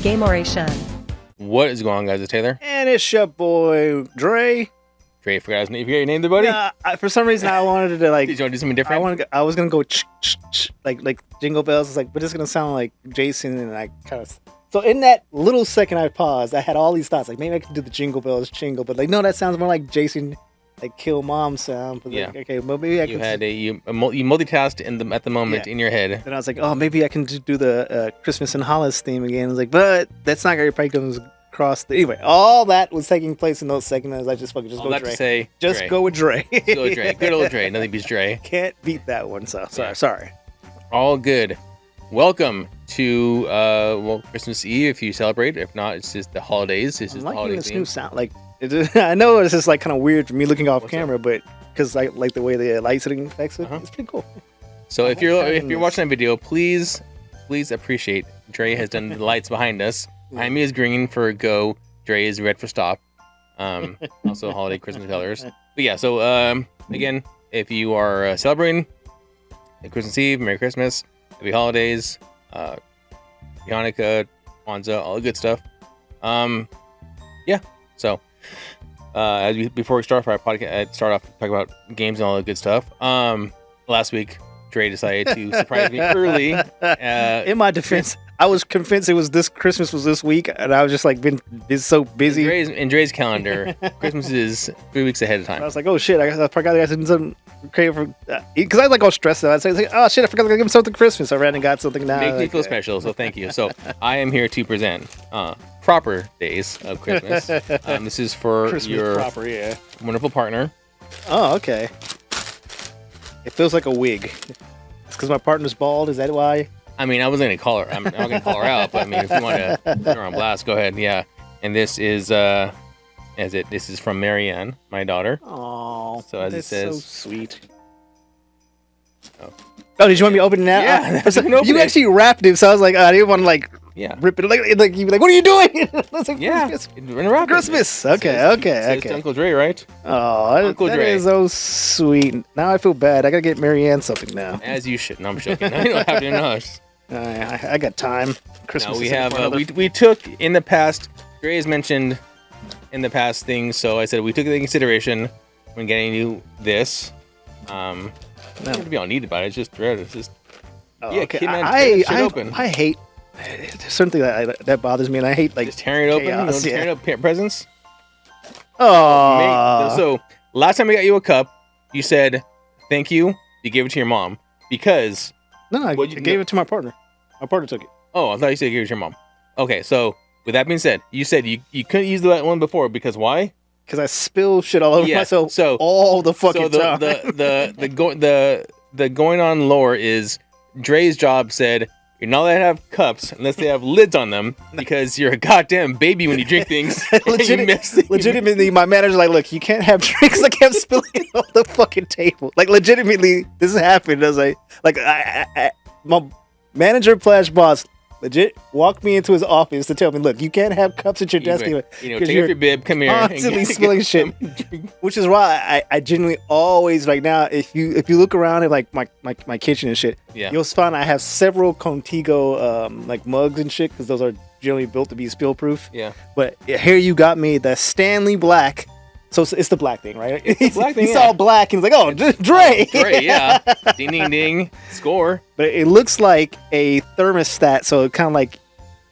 Gameoration. What is going on, guys? It's Taylor. And it's your boy, Dre. Dre, forgot his name. You forgot your name there, buddy? Yeah, for some reason, I wanted to, like... Did you want to do something different? I was going to go like Jingle Bells. It's like, but it's going to sound like Jason, and I kind of... So in that little second I paused, I had all these thoughts. Like, maybe I could do the Jingle Bells jingle, but like, no, that sounds more like Jason, like Kill Mom sound. But yeah. Like, okay, well, maybe I could... You multitasked at the moment in your head. And I was like, oh, maybe I can do the Christmas and Hollis theme again. I was like, but that's not going to probably come across the... Anyway, all that was taking place in those seconds. I just fucking All go Dre. To say, just Dre. go with Dre. Go with Dre. Good old Dre. Nothing beats Dre. Can't beat that one. So sorry. All good. Welcome to Christmas Eve if you celebrate. If not, it's just the holidays. This is the holiday this theme. new sound. Like, I know it's just like kind of weird for me looking off camera, but because I like the way the lighting affects it, it's pretty cool. So if you're watching that video, please appreciate Dre has done the lights behind us. Behind me is green for go. Dre is red for stop. Also holiday Christmas colors. But yeah, so again, if you are celebrating Christmas Eve, Merry Christmas, Happy Holidays, Hanukkah, Kwanzaa, all the good stuff. Yeah. So before we start our podcast, I'd start off talking about games and all the good stuff. Last week, Dre decided to surprise me early. In my defense, I was convinced it was Christmas was this week, and I was just like been so busy. In Dre's calendar, Christmas is 3 weeks ahead of time. I was like, oh shit, I forgot I got something creative for because I was like all stressed out. I was like, oh shit, I forgot to give him something Christmas. I ran and got something now. Make me feel special, so thank you. So I am here to present proper days of Christmas. This is for Christmas your proper, wonderful partner. Oh, okay. It feels like a wig. It's because my partner's bald. Is that why? I mean, I wasn't going to call her. I'm not going to call her out, but I mean, if you want to put her on blast, go ahead. Yeah. And this is this is from Marianne, my daughter. Oh, so as it says, so sweet. Oh, did you want me to open it now? Yeah, you actually wrapped it, so I was like, I didn't want to rip it. Like you'd be like, what are you doing? Like, Christmas. Okay. It's Uncle Dre, right? Oh, Uncle that Dre. is so sweet. Now I feel bad. I gotta get Marianne something now. As you should. No, I'm joking. I don't have to know. I got time. Christmas. No, we have. We took in the past. Dre has mentioned in the past things, so I said we took it into consideration when getting you this. Not to be all neat about it. It's just Dre. It's just. Okay. Kid man, I hate. There's something that bothers me, and I hate just tearing it open. Chaos, tearing up presents. Oh. So last time I got you a cup, you said thank you. You gave it to your mom because. No, I gave it to my partner. My partner took it. Oh, I thought you said you gave it to your mom. Okay, so with that being said, you said you couldn't use that one before because why? Because I spill shit all over myself. So all the fucking time. The going on lore is Dre's job said you're not allowed to have cups unless they have lids on them because you're a goddamn baby when you drink things. Legitimately, my manager's like, look, you can't have drinks. I kept spilling it on the fucking table. Like, legitimately, this happened. I was like my manager / boss legit walked me into his office to tell me, look, you can't have cups at your desk. Take off your bib, come here. Constantly spilling shit. Which is why I genuinely always, like now, if you look around at like my kitchen and shit, you'll find I have several Contigo like mugs and shit because those are generally built to be spill proof. Yeah. But here you got me the Stanley Black. So it's the black thing, right? It's the black thing, He saw black and he's like, oh, Dre. Dre, yeah. Ding, ding, ding. Score. But it looks like a thermostat, so kind of like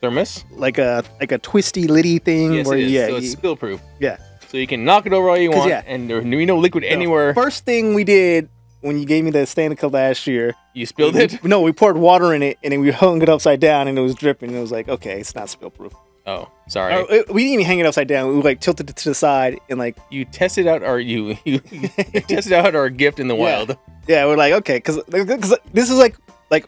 thermos, like a twisty liddy thing. Yes, where it is. So it's spill proof. Yeah. So you can knock it over all you want, and there's no liquid anywhere. First thing we did when you gave me the Stanley Cup last year, you spilled it. No, we poured water in it, and then we hung it upside down, and it was dripping. And it was like, okay, it's not spill proof. Oh, sorry. We didn't even hang it upside down. We like tilted it to the side and like you tested out you tested out our gift in the wild. Yeah, we're like, okay, because this is like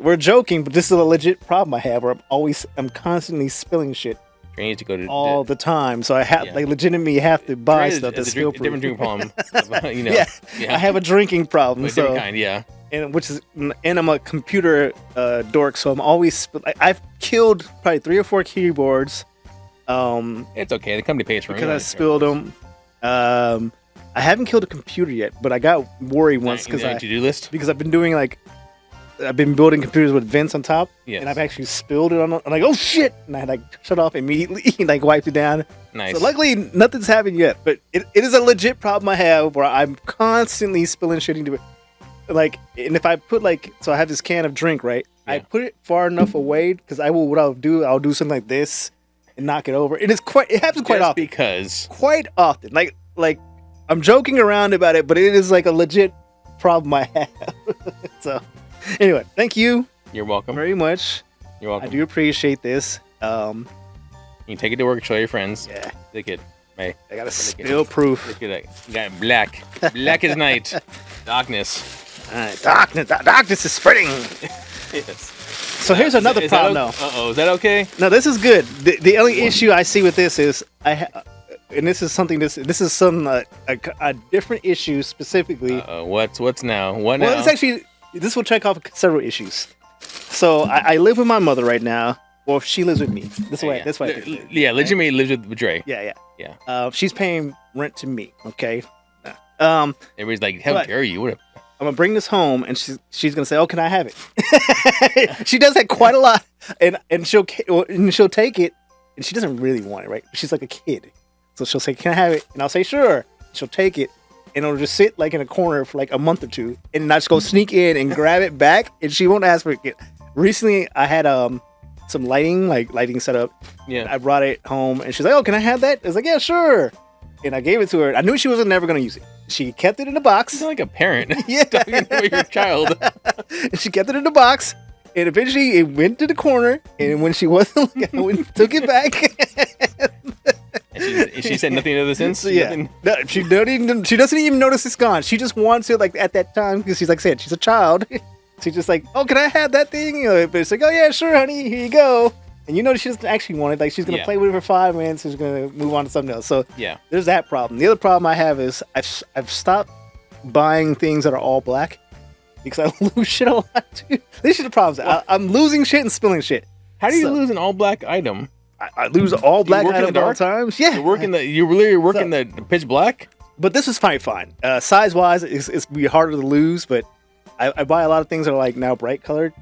we're joking, but this is a legit problem I have where I'm constantly spilling shit. I need to go to all the time, so I have legitimately have to buy stuff that's spill proof. Different drink problem. I have a drinking problem. Different kind, yeah. And I'm a computer dork, so I'm always I've killed probably 3 or 4 keyboards. It's okay. The company pays for it because I spilled them. I haven't killed a computer yet, but I got worried once because I to-do list because I've been doing like I've been building computers with vents on top, Yes. and I've actually spilled it on. I'm like, oh shit! And I like shut off immediately, and like wiped it down. Nice. So luckily, nothing's happened yet, but it is a legit problem I have where I'm constantly spilling shit into it. Like, and if I put so I have this can of drink, right? Yeah. I put it far enough away because what I'll do something like this and knock it over. It happens quite often. Because Quite often. Like I'm joking around about it, but it is like a legit problem I have. So anyway, thank you you're welcome. very much. You're welcome. I do appreciate this. You can take it to work, show your friends. Yeah. Take it. Hey, I got a spill proof. look at that. You got black. Black as night. Darkness. All right, darkness is spreading. Yes. So here's another problem, though. Uh-oh, is that okay? No, this is good. The only issue I see with this is and this is something. This is some a different issue specifically. What's now? What now? Well, it's actually this will check off several issues. So I live with my mother right now. Well, she lives with me. This way. Yeah, legitimately lives with Dre. Yeah. She's paying rent to me. Okay. Everybody's like, how dare you? What I'm gonna bring this home, and she's gonna say, "Oh, can I have it?" She does that quite a lot, and she'll take it, and she doesn't really want it, right? She's like a kid, so she'll say, "Can I have it?" And I'll say, "Sure." She'll take it, and it'll just sit like in a corner for like a month or two, and then I just go sneak in and grab it back, and she won't ask for it. Recently, I had some lighting set up. Yeah. I brought it home, and she's like, "Oh, can I have that?" I was like, "Yeah, sure." And I gave it to her. I knew she wasn't never gonna use it. She kept it in the box. You sound like a parent. Yeah. Talking to your child. And she kept it in the box, and eventually it went to the corner. And when she wasn't looking, I went and took it back. And she said nothing ever since. So, yeah, Nothing? no, she doesn't even notice it's gone. She just wants it like at that time because she's like I said, she's a child. She's just like, "Oh, can I have that thing?" You know, but it's like, "Oh yeah, sure, honey, here you go." And you know she doesn't actually want it. Like she's gonna play with it for 5 minutes. She's gonna move on to something else. So Yeah. there's that problem. The other problem I have is I've stopped buying things that are all black because I lose shit a lot too. These are the problems. I'm losing shit and spilling shit. How do you lose an all black item? I lose all black work in the items all dark? times. Yeah, You really work in the pitch black? but this is fine. Size wise, it's be harder to lose. But I buy a lot of things that are like now bright colored,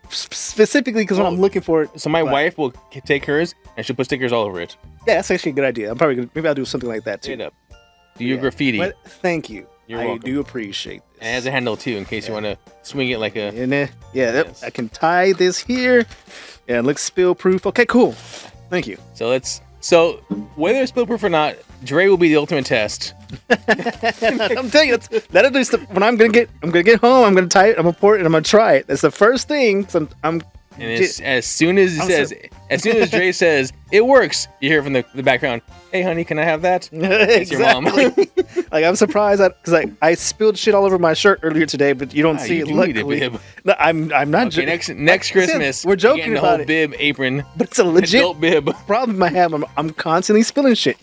specifically because when I'm looking for it. So my wife will take hers and she'll put stickers all over it. Yeah, that's actually a good idea. I'm probably gonna, maybe I'll do something like that too. Straight up. Do your graffiti. But thank you. You're I welcome. do appreciate this. And it has a handle too, in case you want to swing it like a. And then, Yes. I can tie this here. Yeah, it looks spill proof. Okay, cool. Thank you. So whether it's spill proof or not, Dre will be the ultimate test. I'm telling you, that'll do stuff. When I'm gonna get home, I'm gonna tie it. I'm gonna pour it, and I'm gonna try it. That's the first thing. So I'm And as soon as Dre says it works, you hear from the background, "Hey, honey, can I have that?" It's your mom. Like I'm surprised because I spilled shit all over my shirt earlier today, but you don't see you it. do need a Luckily, bib. no, I'm not. Okay, next Christmas, we're joking you're getting the about whole it, bib apron, but it's a legit adult bib. problem I have. I'm constantly spilling shit.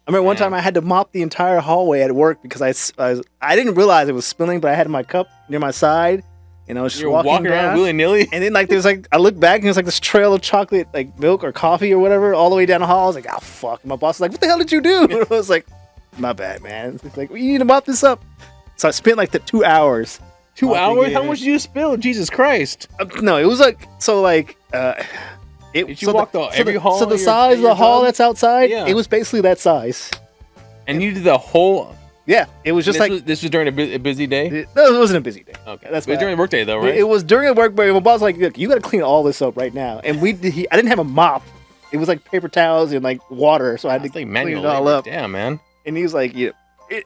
I remember one time I had to mop the entire hallway at work because I didn't realize it was spilling, but I had my cup near my side, and I was just You're walking around down, willy nilly. and then there's I look back and there's this trail of chocolate, like milk or coffee or whatever, all the way down the hall. I was like, "Oh fuck!" My boss was like, "What the hell did you do?" And I was like, "My bad, man." It's like, "You need to mop this up." So I spent the 2 hours. 2 hours? it. How much did you spill? Jesus Christ! No, it was Did you walk every hall? So the at your- size at of the your hall job? that's outside, Yeah. it was basically that size. And you did the whole. Yeah, it was just this was during a busy day. No, it wasn't a busy day. Okay, That's it was during the workday though, right? It was during a work break. My boss was like, "Look, you got to clean all this up right now." And I didn't have a mop. It was like paper towels and water, so I had to It's like clean manual it all labor. up. Damn, man. And he was like, "Yeah."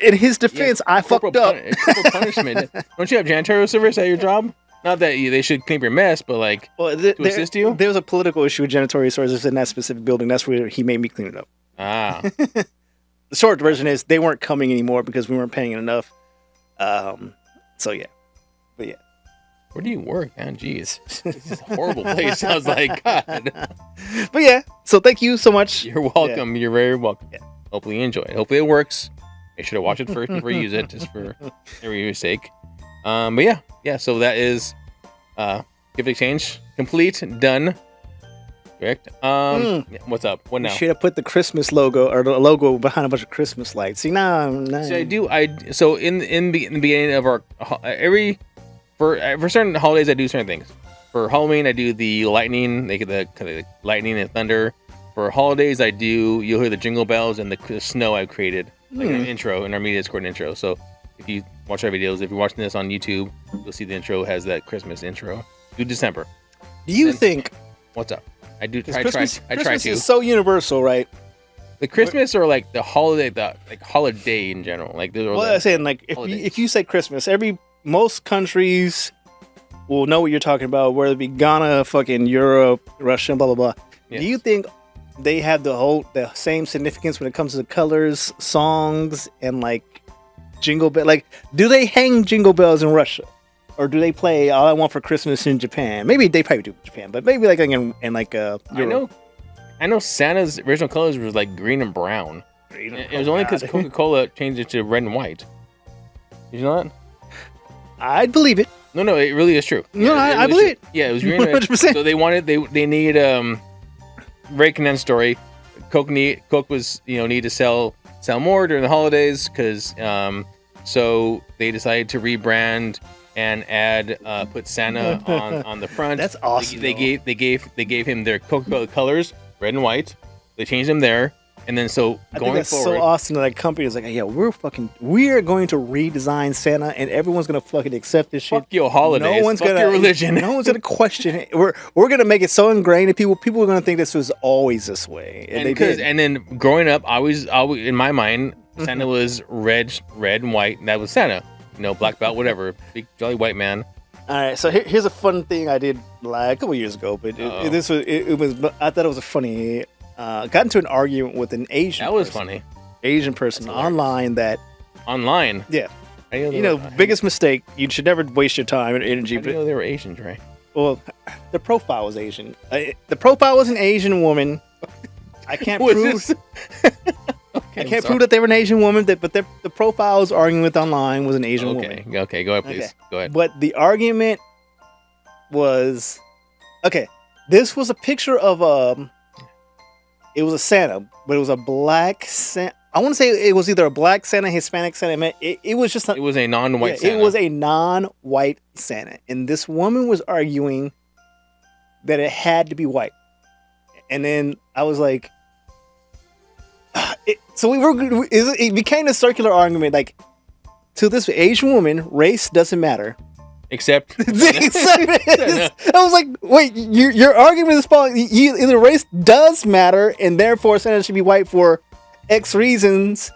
In his defense, I fucked up. Corporal punishment. Don't you have janitorial service at your job? Not that they should clean up your mess, but to assist you. There was a political issue with janitorial services in that specific building. That's where he made me clean it up. Ah, The short version is they weren't coming anymore because we weren't paying enough. So yeah, but yeah. where do you work, man? Jeez, this is a horrible place. I was like, God. But yeah, so thank you so much. You're welcome. You're very welcome. Yeah. Hopefully you enjoy it. Hopefully it works. Make sure to watch it first before you use it, just for everybody's sake. But yeah. So that is gift exchange complete, done. Correct. Yeah, what's up? What now? You should have put the Christmas logo or the logo behind a bunch of Christmas lights. See, nah. So so in the beginning of our every for certain holidays, I do certain things. For Halloween, I do the lightning, the lightning and thunder. For holidays, you'll hear the jingle bells and the snow I've created, like an intro, in our media Discord intro. So if you watch our videos, if you're watching this on YouTube, you'll see the intro has that Christmas intro. Do December. Do you think? What's up? I do. Christmas to. Is so universal, right? The Christmas or like the holiday, holiday in general. Like, I'm saying, like, if you say Christmas, most countries will know what you're talking about, whether it be Ghana, fucking Europe, Russia, blah blah blah. Yes. Do you think they have the same significance when it comes to the colors, songs, and like jingle bell? Like, do they hang jingle bells in Russia, or do they play "All I Want for Christmas" in Japan? Maybe they probably do in Japan, but maybe like in Europe. I know Santa's original colors was like green and brown. It was only because Coca-Cola changed it to red and white. Did you know that? I'd believe it. No, it really is true. No, I believe it. Yeah, it was green. 100%. So they need very condensed story. Coke was need to sell more during the holidays because so they decided to rebrand and add put Santa on the front. That's awesome. They gave him their Coca-Cola colors, red and white. They changed them there. And then so I going think that's forward, so awesome that that company is like, yeah, we're going to redesign Santa, and everyone's gonna fucking accept this shit. Fuck your holidays. Fuck your religion. No one's gonna question it. We're gonna make it so ingrained that people are gonna think this was always this way. And then growing up, I always in my mind, Santa was red and white, and that was Santa. Black belt, whatever, big jolly white man. All right, so here's a fun thing I did like a couple years ago, but I thought it was a funny. Got into an argument with an Asian. That was funny. Asian person online that. Online. Yeah. Biggest mistake. You should never waste your time and energy. I didn't know they were Asian, Dre. Well, the profile was Asian. The profile was an Asian woman. I can't prove. I can't prove that they were an Asian woman. But the profile I was arguing with online was an Asian woman. Okay, go ahead, please. Okay. Go ahead. But the argument was This was a picture of It was a Santa, but it was a black Santa. I want to say it was either a black Santa, Hispanic Santa. It was just. It was a non-white Santa. It was a non-white Santa, and this woman was arguing that it had to be white. And then I was like, it became a circular argument. Like, to this Asian woman, race doesn't matter. Except I was like, wait, your argument is falling. Either race does matter, and therefore Santa should be white for X reasons.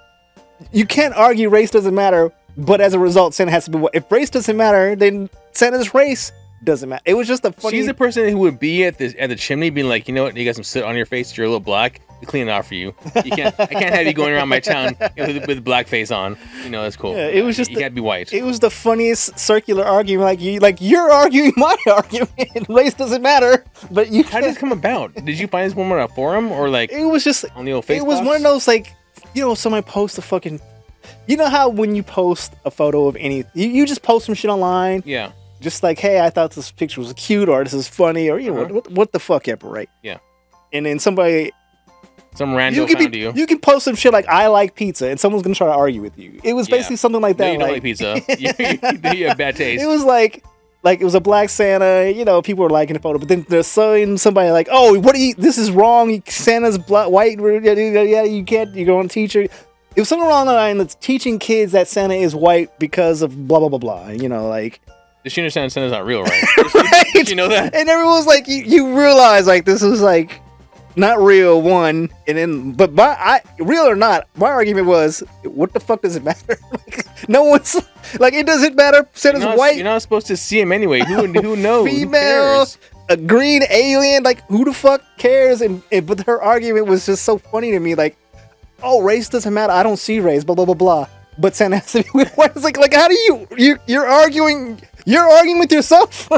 You can't argue race doesn't matter, but as a result, Santa has to be white. If race doesn't matter, then Santa's race doesn't matter. It was just a funny. She's the person who would be at the chimney, being like, you know what, you got some soot on your face. You're a little black. We clean it off for you. I can't have you going around my town with black face on. That's cool. Yeah, it was just you gotta be white. It was the funniest circular argument. You're arguing my argument. Race doesn't matter, but you. How did this come about? Did you find this woman on a forum or like? It was just on the old Facebook. It was one of those somebody posts a fucking. You know how when you post a photo of anything, you just post some shit online. Yeah. Just like, hey, I thought this picture was cute, or this is funny, or what the fuck ever, right? Yeah. And then somebody. Some random found you. You can post some shit like, I like pizza, and someone's going to try to argue with you. It was basically something like that. No, you don't like pizza. you have bad taste. It was like it was a black Santa, people were liking the photo, but then there's somebody like, oh, this is wrong. Santa's white, yeah, you can't, you're going to teach her. It was something along the line that's teaching kids that Santa is white because of blah, blah, blah, blah, Does she understand Santa's not real, right? Right? Did she know that? And everyone was like, you realize, this was not real, one, and then, but real or not, my argument was, what the fuck does it matter? No one's it doesn't matter. Santa's white. You're not supposed to see him anyway. Who knows? Female, a green alien. Who the fuck cares? But her argument was just so funny to me. Oh, race doesn't matter. I don't see race. Blah blah blah blah. But Santa has to be white. It's like how do you're arguing? You're arguing with yourself.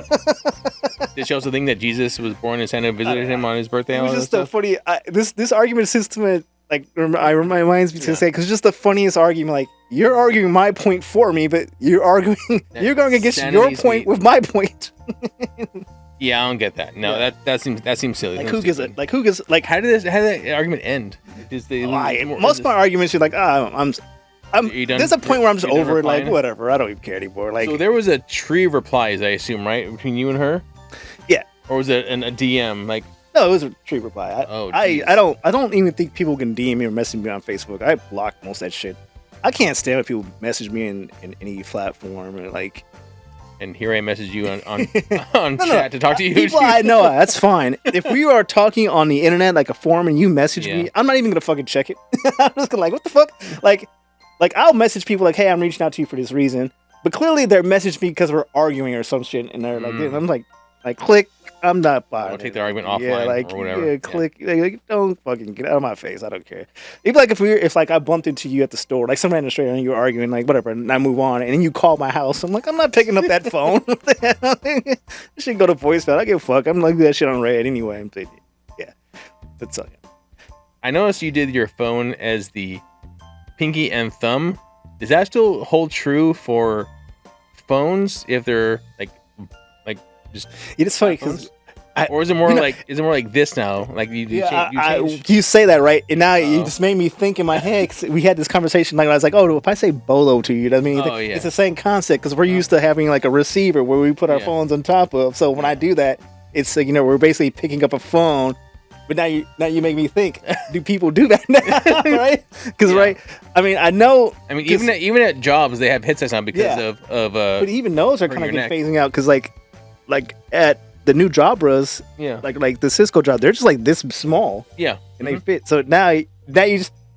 Did she also think that Jesus was born and Santa visited him on his birthday? It was just a funny. This argument system reminds me to say, because it's just the funniest argument. You're arguing my point for me, but you're going against your point with my point. Yeah, I don't get that. No, that seems silly. Who gives it? Who gives? How did that argument end? Most of my arguments are There's a point where I'm just over it. Like, whatever. I don't even care anymore. Like, so there was a tree of replies, I assume, right, between you and her? Yeah. Or was it a DM? Like, no, it was a tree reply. I don't even think people can DM me or message me on Facebook. I block most of that shit. I can't stand when people message me in any platform and like. And here I message you on chat to talk to you. People I know, that's fine. If we are talking on the internet like a forum and you message me, I'm not even gonna fucking check it. I'm just gonna like, what the fuck? Like I'll message people like, hey, I'm reaching out to you for this reason, but clearly they're messaging me because we're arguing or some shit, and they're like, I'm like click. I'm not buying. I'll take the argument offline or whatever. Yeah, click. Like, don't fucking get out of my face. I don't care. Even like if I bumped into you at the store, like some random stranger, and you were arguing, like whatever, and I move on, and then you call my house. I'm like, I'm not picking up that phone. It should go to voicemail. I give a fuck. I'm like that shit on red anyway. Yeah, that's all. I noticed you did your phone as the pinky and thumb. Does that still hold true for phones if they're like just? It's funny because. Or is it more like this now? Like you change? You say that right, and now you just made me think in my head. Cause we had this conversation. Like I was like, oh, if I say bolo to you, I mean, it's the same concept because we're used to having like a receiver where we put our phones on top of. So when I do that, it's we're basically picking up a phone. But now you make me think. Do people do that now? Right? Because right, I mean, I know. I mean, even at jobs they have headsets on because of. But even those are kind of phasing out because like at the new Jabras, like the Cisco job, they're just like this small. Yeah. And they fit. So now you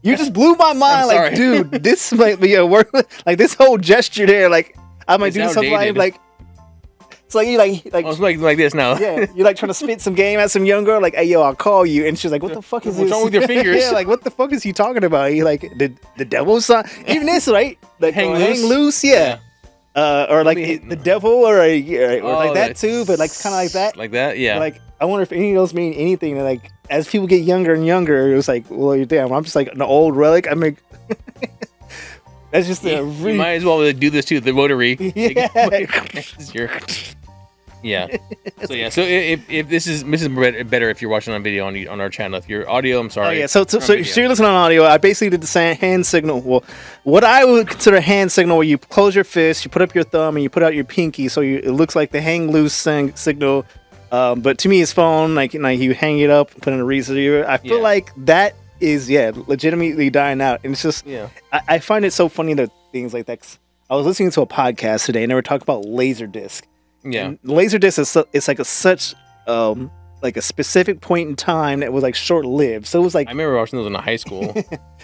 just blew my mind. Like, dude, this might be a work. Like this whole gesture there, like I might do something like it's like you like it's like this now. Yeah, you're like trying to spit some game at some young girl, like, hey yo, I'll call you, and she's like, what the fuck is this? What's wrong with your fingers? Yeah, like what the fuck is he talking about? He like the devil's son. Even this, right? Like hang loose, yeah. Or like the devil, or like that too, but like kind of like that. Like that, yeah. Like I wonder if any of those mean anything. And like as people get younger and younger, it was like, well, damn, I'm just like an old relic. I mean, that's just you might as well do this too. The rotary. Yeah. So if this is better if you're watching on video on our channel. If you're audio, I'm sorry. Oh yeah. So you're listening on audio. I basically did the same hand signal. Well, what I would consider a hand signal, where you close your fist, you put up your thumb, and you put out your pinky, so it looks like the hang loose signal. But to me, it's phone. Like you hang it up, put it in a receiver. I feel like that is legitimately dying out, and it's just I find it so funny that things like that. I was listening to a podcast today, and they were talking about Laserdisc. Yeah, and Laserdisc is like such like a specific point in time that was like short lived. So it was like I remember watching those in high school,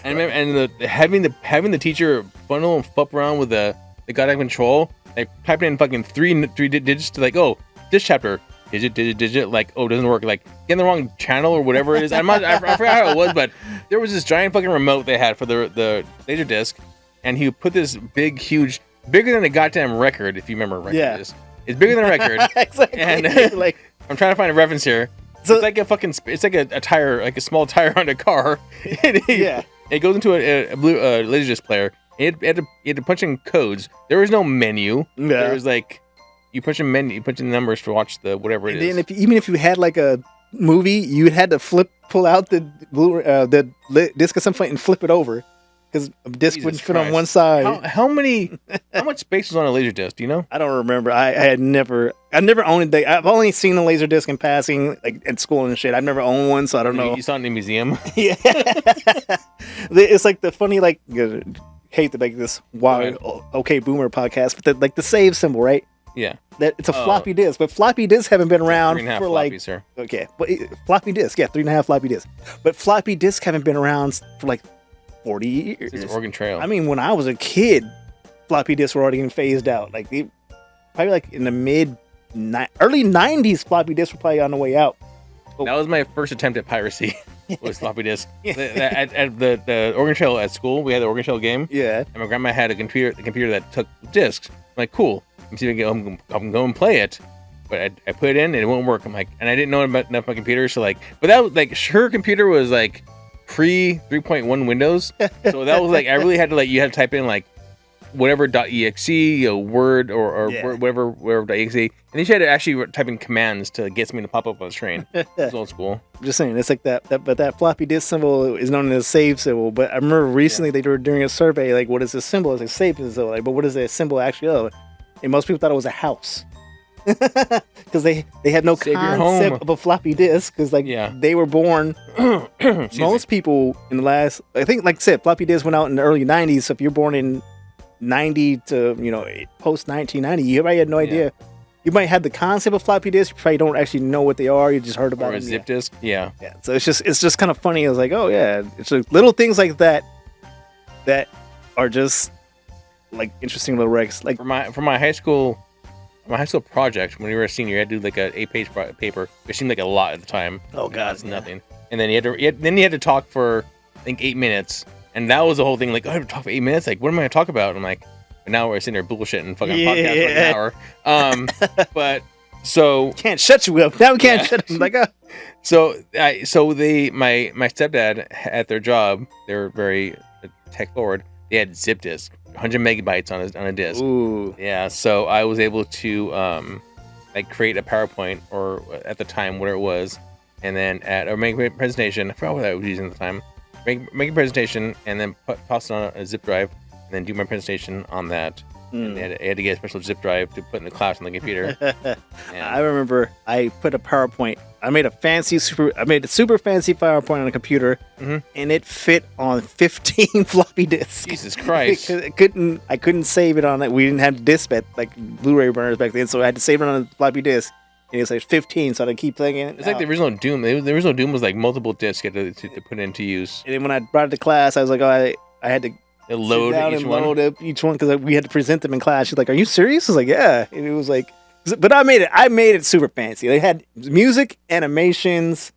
and having the teacher funnel and fuck around with the goddamn control, like typing in fucking three digits to like, oh, this chapter digit, like, oh, it doesn't work, like get in the wrong channel or whatever it is. I forgot how it was, but there was this giant fucking remote they had for the Laserdisc, and he put this bigger than a goddamn record, if you remember a record disc. It's bigger than a record. Exactly. And like I'm trying to find a reference here. So it's like a tire, like a small tire on a car. It goes into a blue Laserdisc player. You had to punch in codes. There was no menu. Yeah. There was like you punch in numbers to watch the whatever it is. And then even if you had like a movie, you had to pull out the disc at some point and flip it over. Because a disc wouldn't fit on one side. How much space was on a Laserdisc? Do you know? I don't remember. I never owned it. I've only seen a Laserdisc in passing, like at school and shit. I've never owned one, so I don't know. You saw it in the museum? Yeah. It's like the funny, like, hate to make this wild, okay boomer podcast, but the save symbol, right? Yeah. That it's a floppy disk, but floppy disks haven't been around for like sir. Okay, but floppy disk, 3.5 floppy disks, but floppy disks haven't been around for like 40 years. It's Oregon Trail. I mean, when I was a kid, floppy disks were already getting phased out. Like probably like in the early 90s, floppy disks were probably on the way out. That was my first attempt at piracy. Was floppy disk. At the Oregon Trail at school, we had the Oregon Trail game. Yeah. And my grandma had a computer that took discs. I'm like, cool. I'm see if I can go and play it. But I put it in and it won't work. I'm like, and I didn't know enough about my computer, so like, but that was like, her computer was like pre 3.1 Windows, so that was like, I really had to like, you had to type in like whatever .exe, Word or whatever .exe, and then you had to actually type in commands to get something to pop up on the screen. It's old school. I'm just saying, it's like that floppy disk symbol is known as a save symbol. But I remember recently they were doing a survey, like, what is this symbol? It's like save symbol, like, but what is that symbol actually of? And most people thought it was a house. Because they had no concept of a floppy disk, because they were born. Most people in the last, I think, like I said, floppy disk went out in the early 90s. So if you're born in 90 to post 1990, you probably had no idea. You might have the concept of floppy disk, you probably don't actually know what they are. You just heard about it. Or a zip disk. Yeah. So it's just kind of funny. I was like, oh yeah, it's like little things like that are just like interesting little wrecks. Like for my high school project, when you were a senior, you had to do like an 8-page paper, which seemed like a lot at the time. Oh god, it's nothing. And then you had to talk for, I think, 8 minutes, and that was the whole thing. Like, I have to talk for 8 minutes. Like, what am I going to talk about? And I'm like, and now we're sitting there bullshitting and fucking podcast for an hour. But so can't shut you up. Now we can't shut them. Like, my stepdad at their job, they were very tech forward. They had zip disk, 100 megabytes on a disk. Ooh. Yeah, so I was able to create a PowerPoint, or at the time whatever it was, and then make a presentation. I forgot what I was using at the time. Make a presentation and then toss it on a zip drive, and then do my presentation on that. And I had to get a special zip drive to put in the class on the computer. I remember I put a PowerPoint. I made a super fancy PowerPoint on a computer, and it fit on 15 floppy disks. Jesus Christ! I couldn't save it on it. We didn't have disc like Blu-ray burners back then, so I had to save it on a floppy disk. And it's like 15, so I had to keep plugging it. It's like the original Doom. The original Doom was like multiple disks you had to put into use. And then when I brought it to class, I was like, I had to load each one because we had to present them in class. She's like, "Are you serious?" I was like, "Yeah." And it was like, but I made it super fancy. They had music, animations,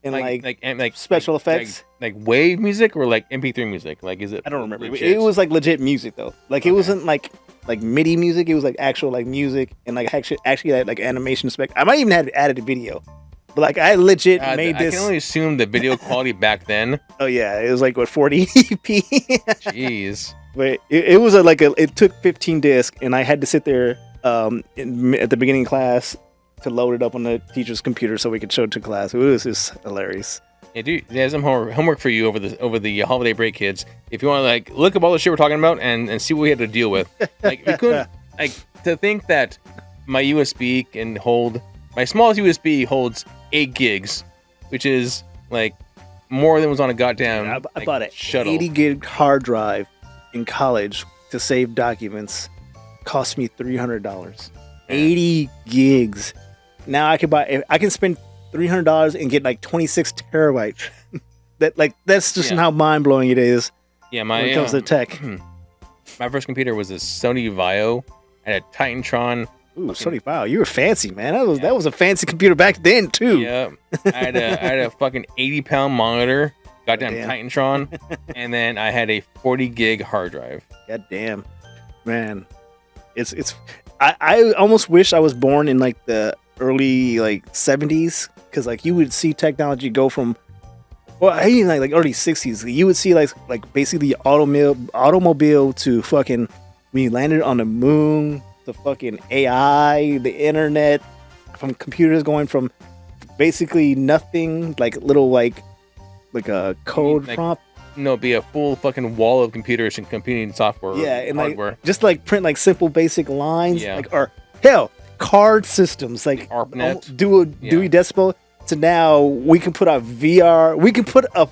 and like special effects, like wave music or like MP3 music. Like, is it? I don't remember. Legit? It was like legit music though. Like it wasn't like MIDI music. It was like actual like music and like actually had like animation spec. I might even have added a video. But like I legit made this. I can only assume the video quality back then. Oh yeah, it was like 40p. Jeez. But it was it took 15 discs, and I had to sit there at the beginning of class to load it up on the teacher's computer so we could show it to class. It was just hilarious. Yeah, dude, there's some homework for you over the holiday break, kids. If you want to like look up all the shit we're talking about and see what we had to deal with. Like we couldn't to think that my USB can hold. My smallest USB holds 8 gigs, which is like more than was on a goddamn. I bought an shuttle. 80 gig hard drive in college to save documents. Cost me $300. 80 gigs. Now I can spend $300 and get like 26 terabytes. That's just how mind blowing it is. Yeah, when it comes to tech. My first computer was a Sony Vaio and a Titantron. Ooh, Sony Vaio, you were fancy, man. That was a fancy computer back then too. Yeah, I had a fucking 80-pound monitor, goddamn Titantron, and then I had a 40 gig hard drive. God damn, man, I almost wish I was born in like the early 70s, because like you would see technology go from, well, I mean like early 60s. You would see like basically the automobile to fucking when you landed on the moon. The fucking AI, the internet, from computers going from basically nothing, like little like a code prompt. No, be a full fucking wall of computers and computing software. Yeah, and hardware. Just like print like simple basic lines. Yeah. Or hell, card systems like ARPANET. Dewey Decimal. So now we can put out VR. We can put up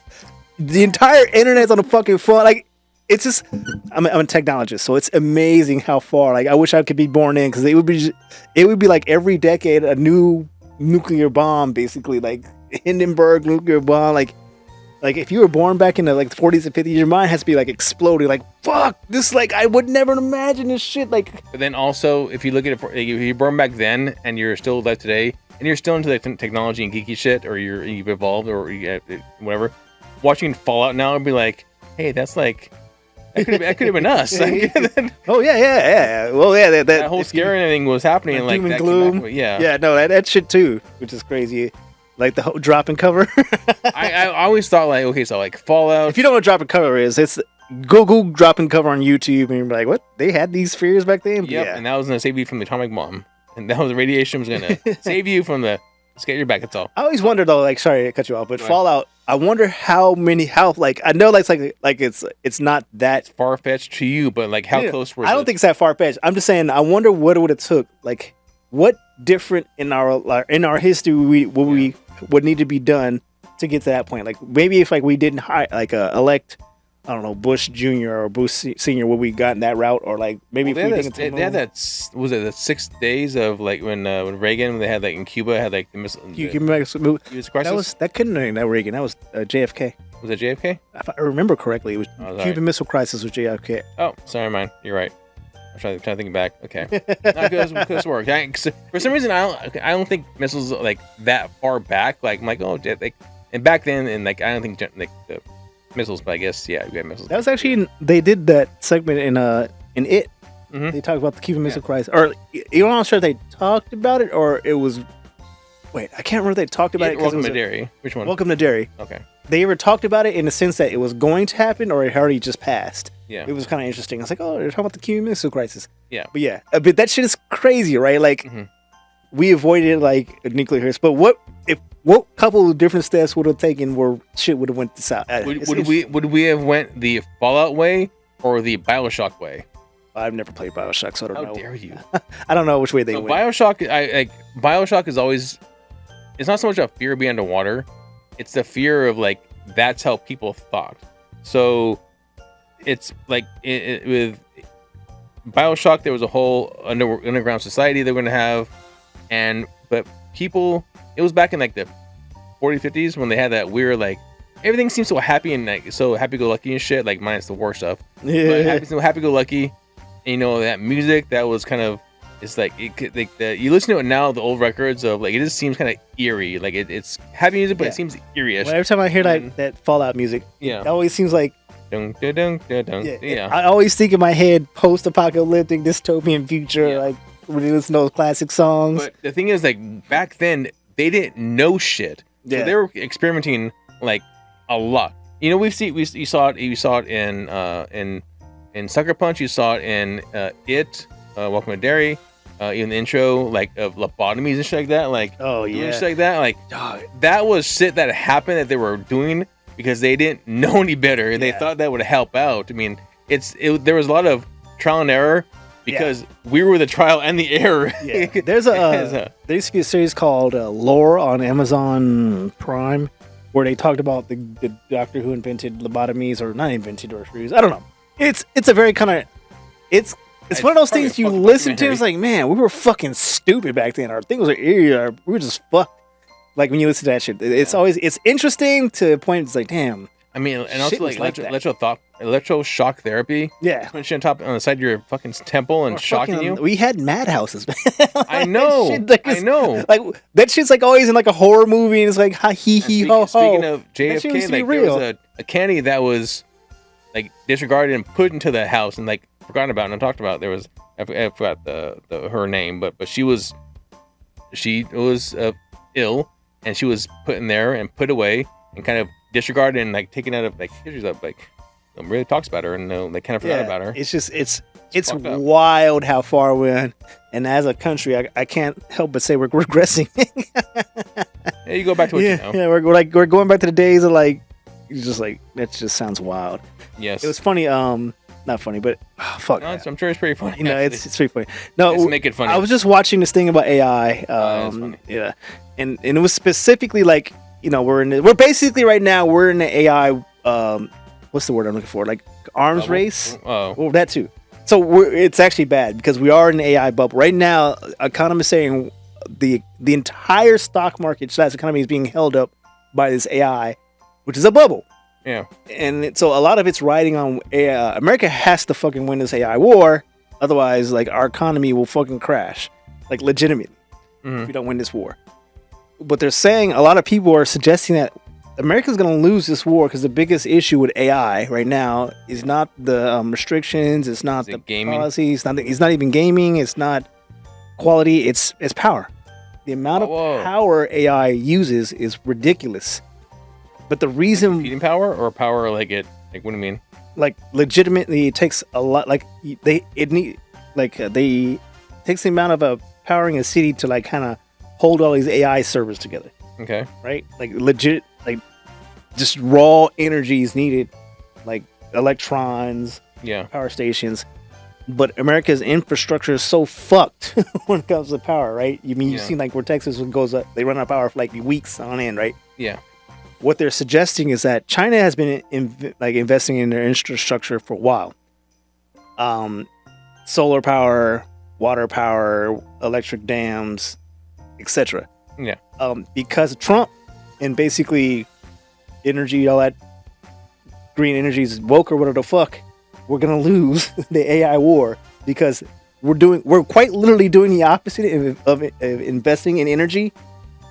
the entire internet on the fucking phone. Like. It's just, I'm a technologist, so it's amazing how far. Like, I wish I could be born in, because it would be like every decade a new nuclear bomb, basically, like Hindenburg nuclear bomb. Like if you were born back in the 40s and 50s, your mind has to be like exploding. Like, fuck this! Like, I would never imagine this shit. Like, but then also, if you look at it, if you're born back then and you're still alive today, and you're still into the technology and geeky shit, or you've evolved, or whatever, watching Fallout now would be like, hey, that's like. That could have been us. Oh yeah. Well, yeah, that whole scary thing was happening. Like doom and gloom. Yeah. No, that shit too, which is crazy. Like the drop and cover. I always thought like, okay, so like Fallout. If you don't know what drop and cover is, it's Google dropping cover on YouTube, and you're like, what? They had these fears back then? Yep, and that was gonna save you from the atomic bomb, and that was radiation was gonna save you from the get your back. That's all. I always wonder though, like, sorry to cut you off, but Fallout. I wonder how like I know like it's not that far fetched to you, but like how close were? I don't think it's that far fetched. I'm just saying I wonder what it would have took. Like what different in our history would need to be done to get to that point. Like maybe if like we didn't elect, I don't know, Bush Jr. or Bush Senior, would we gotten that route, or like maybe they had that was it the 6 days of like when Reagan, when they had like in Cuba had like the missile crisis. That couldn't have been that Reagan. That was JFK. Was it JFK? If I remember correctly, it was Cuban Missile Crisis was JFK. Oh, sorry, man. You're right. I'm trying to think back. Okay, because work. For some reason, I don't think missiles like that far back. Like I'm like, oh, like, and back then, and like I don't think like the missiles, but I guess we got missiles. That was actually they did that segment in It. Mm-hmm. They talked about the Cuban Missile Crisis, or I'm not sure if they talked about it or it was. Wait, I can't remember if they talked about it. Welcome to Derry. Which one? Welcome to Derry. Okay. They ever talked about it in the sense that it was going to happen or it already just passed? Yeah. It was kind of interesting. I was like, oh, they're talking about the Cuban Missile Crisis. Yeah. But yeah, but that shit is crazy, right? Like, we avoided like a nuclear hits, but what couple of different steps would have taken where shit would have went to south? Would we have went the Fallout way or the BioShock way? I've never played BioShock, so I don't know. How dare you? I don't know which way they went. BioShock is always. It's not so much a fear of being underwater. It's the fear of like that's how people thought. So it's like with BioShock, there was a whole underground society they were gonna have, but people. It was back in like the 40s, 50s when they had that weird like everything seems so happy and like so happy-go-lucky and shit. Like minus the war stuff. Yeah. But happy-go-lucky. And, that music that was kind of. It's like you listen to it now, the old records of like it just seems kind of eerie. Like it's happy music, but it seems eerie-ish. Well, every time I hear that Fallout music, it always seems like dun, dun, dun, dun, dun. Yeah. I always think in my head post-apocalyptic dystopian future, like when you listen to those classic songs. But the thing is, like back then they didn't know shit, so they were experimenting like a lot. You saw it in Sucker Punch. You saw it in It. Welcome to Derry. In the intro, like of lobotomies and shit like that, like shit like that, like that was shit that happened that they were doing because they didn't know any better and they thought that would help out. I mean, there was a lot of trial and error because we were the trial and the error. Yeah. There used to be a series called Lore on Amazon Prime where they talked about the doctor who invented lobotomies or not invented or screws. I don't know. It's a very kind of it's one of those things you listen to. It's like, man, we were fucking stupid back then. Our things were eerie. We were just fucked. Like when you listen to that shit, it's interesting to a point. It's like, damn. I mean, and also like electroshock therapy. Yeah, putting shit on the side of your fucking temple and shocking you. We had madhouses. I know. I know. Like that shit's like always in like a horror movie, and it's like ha hee hee ho ho. Speaking of JFK, like there was a candy that was like disregarded and put into the house and like forgotten about and talked about. There was I forgot her name, but she was ill and she was put in there and put away and kind of disregarded and like taken out of like histories of like nobody really talks about her and they kind of forgot about her. It's just it's wild how far we went, and as a country, I can't help but say we're regressing. Yeah, you go back to what you know. Yeah, we're going back to the days of like just like that just sounds wild. Yes, it was funny. Not funny, but fuck. No, I'm sure it's pretty funny. You know, it's pretty funny. No, let's make it funny. I was just watching this thing about AI. Yeah, and it was specifically like we're basically right now we're in the AI. What's the word I'm looking for? Like arms race. Oh, well, that too. So it's actually bad because we are in the AI bubble right now. Economists saying the entire stock market / economy is being held up by this AI, which is a bubble. Yeah, and so a lot of it's riding on AI. America has to fucking win this AI war, otherwise, like our economy will fucking crash, like legitimately, if we don't win this war. But they're saying a lot of people are suggesting that America's going to lose this war because the biggest issue with AI right now is not the restrictions, it's not the policies, it's not even gaming, it's not quality, it's power. The amount of power AI uses is ridiculous. But the reason computing power or power like what do you mean? like legitimately it takes a lot. Like they takes the amount of powering a city to like kind of hold all these AI servers together. Okay. Right? Like legit, like just raw energy is needed, like electrons, power stations. But America's infrastructure is so fucked when it comes to power, right? You mean you've seen like where Texas goes up, they run out of power for like weeks on end, right? Yeah. What they're suggesting is that China has been investing in their infrastructure for a while. Solar power, water power, electric dams, etc. Yeah. Because Trump and basically energy, all that green energy is woke or whatever the fuck, we're gonna lose the AI war because we're quite literally doing the opposite of investing in energy.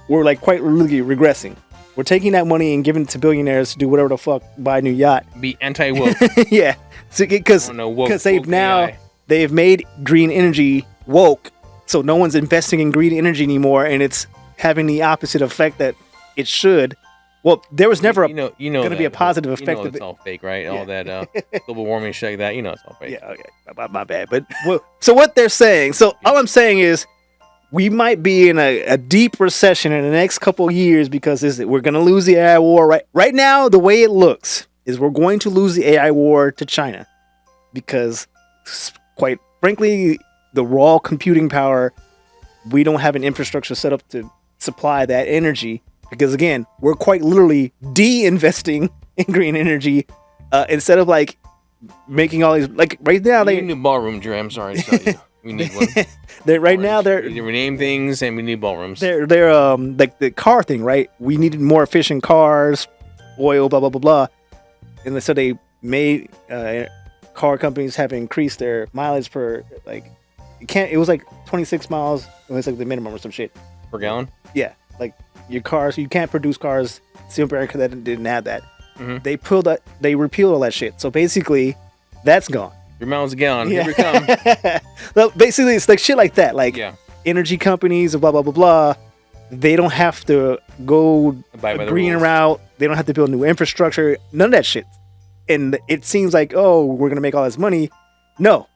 We're like quite literally regressing. We're taking that money and giving it to billionaires to do whatever the fuck, buy a new yacht. Be anti-woke. Yeah, because they've made green energy woke, so no one's investing in green energy anymore, and it's having the opposite effect that it should. Well, there was never going to be a positive effect. It's all fake, right? Yeah. All that global warming shit like that. It's all fake. Yeah, okay, my bad. But so what they're saying. So all I'm saying is, we might be in a deep recession in the next couple of years because we're going to lose the AI war. Right now, the way it looks is we're going to lose the AI war to China because, quite frankly, the raw computing power, we don't have an infrastructure set up to supply that energy. Because again, we're quite literally de-investing in green energy instead of like making all these like right now we need a new ballroom, Dre. I'm sorry to tell you. We need one. They're we need to rename things and we need ballrooms. They're like the car thing, right? We needed more efficient cars, oil, blah blah blah blah, and so they made car companies have increased their mileage per like it was like 26 miles. It was like the minimum or some shit per gallon. Yeah, like your cars, you can't produce cars. Super America that didn't have that. Mm-hmm. They repealed all that shit. So basically, that's gone. Your miles a gallon. Here we come. Well, basically, it's like shit like that. Like energy companies, blah blah blah blah. They don't have to go a green route. They don't have to build new infrastructure. None of that shit. And it seems like, oh, we're gonna make all this money. No,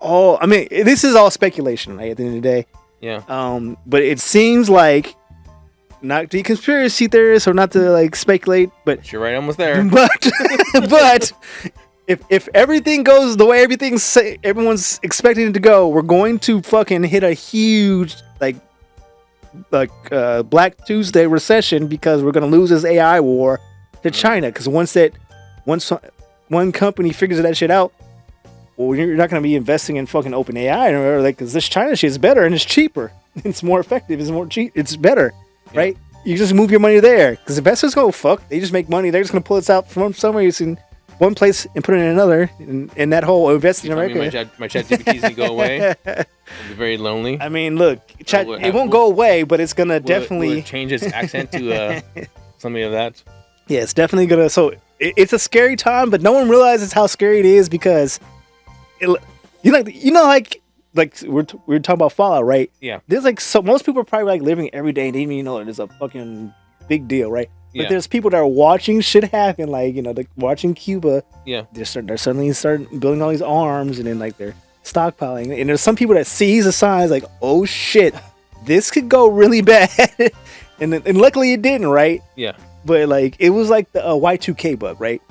I mean, this is all speculation, right? At the end of the day. Yeah. But it seems like, not to be conspiracy theorists or not to like speculate, but you're right, almost there. But if everything goes the way everyone's expecting it to go, we're going to fucking hit a huge like Black Tuesday recession because we're gonna lose this AI war to China. Because once one company figures that shit out, well, you're not gonna be investing in fucking open AI or like because this China shit is better and it's cheaper, it's more effective, it's more cheap, it's better. Right? You just move your money there because investors go fuck. They just make money. They're just gonna pull it out from somewhere in one place and put it in another. And that whole investing in America. My chat GPT's gonna go away. I'll be very lonely. I mean, look, it won't go away, but it's gonna definitely change its accent to something of that. Yeah, it's definitely gonna. So it's a scary time, but no one realizes how scary it is because like we're talking about Fallout, right? Yeah. There's like most people are probably like living every day and they didn't even know there's a fucking big deal, right? But there's people that are watching shit happen, like like watching Cuba. Yeah. They're suddenly starting building all these arms and then like they're stockpiling. And there's some people that sees the signs like, oh shit, this could go really bad. and luckily it didn't, right? Yeah. But like it was like the Y2K bug, right?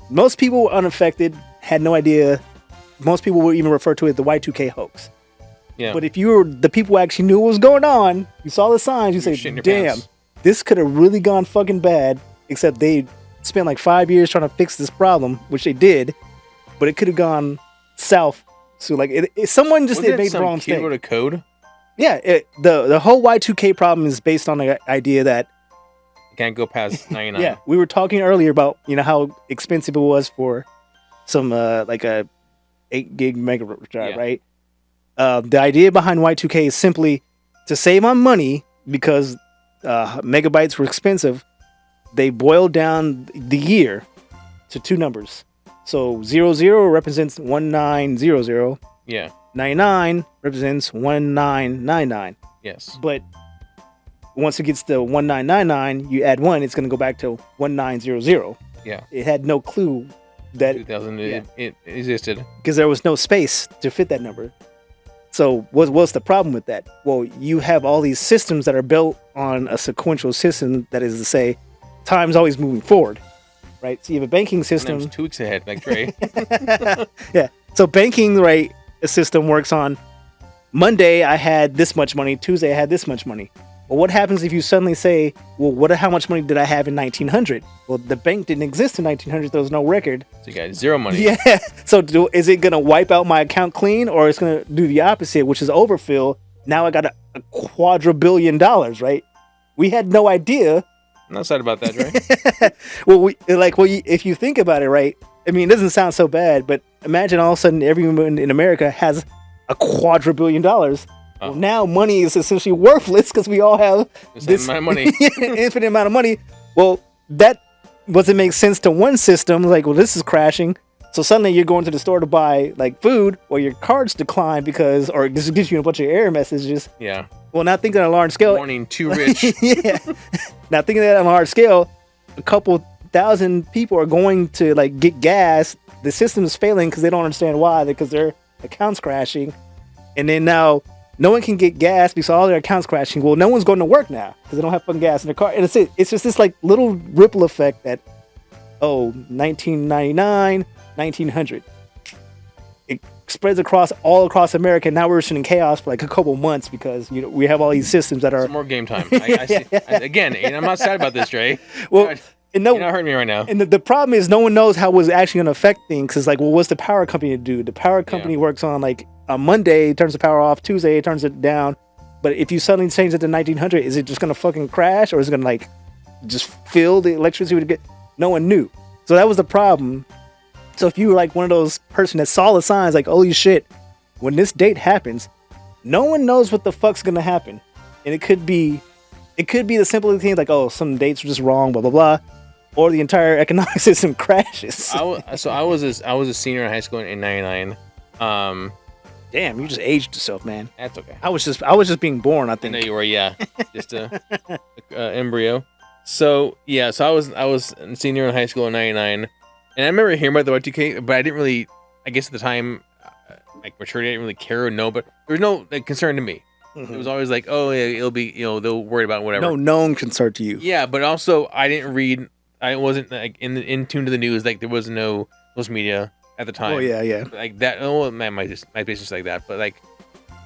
Most people were unaffected, had no idea. Most people would even refer to it as the Y2K hoax. Yeah. But if you were the people who actually knew what was going on, you saw the signs, you say, damn, this could have really gone fucking bad, except they spent like 5 years trying to fix this problem, which they did, but it could have gone south. So like someone just made the wrong mistake. Wrote a code? Yeah. The whole Y2K problem is based on the idea that you can't go past 99. Yeah. We were talking earlier about, how expensive it was for some like a 8 gig mega drive, right? The idea behind Y2K is simply to save on money because megabytes were expensive. They boiled down the year to 2 numbers. So 00 represents 1900. Yeah. 99 represents 1999. Yes. But once it gets to 1999, you add 1, it's going to go back to 1900. Yeah. It had no clue that 2000 it existed. because there was no space to fit that number. So what's the problem with that? Well, you have all these systems that are built on a sequential system. That is to say, time's always moving forward, right? So you have a banking system. Sometimes 2 weeks ahead, like Dre. Yeah. So banking, right? A system works on Monday. I had this much money. Tuesday, I had this much money. Well, what happens if you suddenly say, well, how much money did I have in 1900? Well, the bank didn't exist in 1900. There was no record. So you got 0 money. Yeah. So is it going to wipe out my account clean, or it's going to do the opposite, which is overfill? Now I got a $250 billion, right? We had no idea. I'm not sad about that, Dre. Well, if you think about it, right? I mean, it doesn't sound so bad, but imagine all of a sudden everyone in America has a $250 billion. Well, now money is essentially worthless because we all have this amount of money. infinite amount of money. Well, that doesn't make sense to one system. Like, well, this is crashing. So suddenly you're going to the store to buy like food, or your cards decline or it just gives you a bunch of error messages. Yeah. Well, now thinking on a large scale. Warning, too rich. Yeah. Now thinking that on a large scale, a couple thousand people are going to like get gas. The system is failing because they don't understand why. Because their account's crashing, and then now no one can get gas because all their accounts crashing. Well, no one's going to work now because they don't have fucking gas in their car. And it's just this like little ripple effect that 1999, 1900. It spreads all across America. Now we're just in chaos for like a couple months because we have all these systems that are some more game time. I see. Again, and I'm not sad about this, Dre. Well, you're not hurting me right now. And the problem is no one knows how it's actually going to affect things. It's like, well, what's the power company to do? The power company works on like on Monday, it turns the power off. Tuesday, it turns it down. But if you suddenly change it to 1900, is it just going to fucking crash, or is it going to like just fill the electricity with it? No one knew. So that was the problem. So if you were like one of those person that saw the signs, like, holy shit, when this date happens, no one knows what the fuck's going to happen. And it could be the simple thing like, oh, some dates are just wrong, blah, blah, blah. Or the entire economic system crashes. I was a senior in high school in '99. Damn, you just aged yourself, man. That's okay. I was just being born, I think. I know you were, yeah. Just a embryo. So I was a senior in high school in '99, and I remember hearing about the Y2K, but I didn't really. I guess at the time, like maturity, I didn't really care or know, but there was no like concern to me. Mm-hmm. It was always like, oh, yeah, it'll be, they'll worry about whatever. No known concern to you. Yeah, but also I didn't read. I wasn't like in tune to the news. Like there was no social media at the time. Oh yeah. Like that. Oh man, my business like that. But like,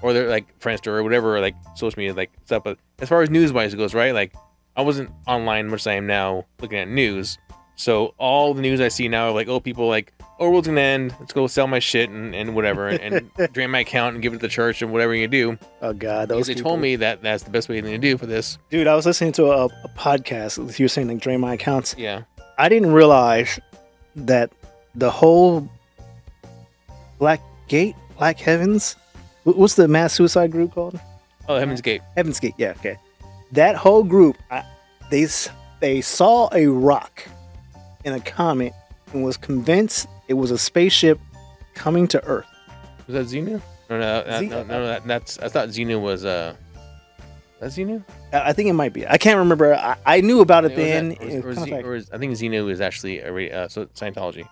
or they're like Friendster or whatever, like social media like stuff. But as far as news wise goes, right? Like I wasn't online much as I am now looking at news. So all the news I see now are like, oh, people like, oh, world's gonna end. Let's go sell my shit and whatever, and drain my account and give it to the church and whatever you do. Oh God, those people. They told me that that's the best way to do for this. Dude, I was listening to a podcast. You were saying like drain my accounts. Yeah. I didn't realize that the whole Black Heavens. What's the mass suicide group called? Oh, Heaven's Gate. Heaven's Gate. Yeah. Okay. That whole group, they saw a rock in a comet and was convinced it was a spaceship coming to Earth. Was that Xenu? No, that's. I thought Xenu was. That Xenu? I think it might be. I can't remember. I knew about it then. I think Xenu is actually Scientology.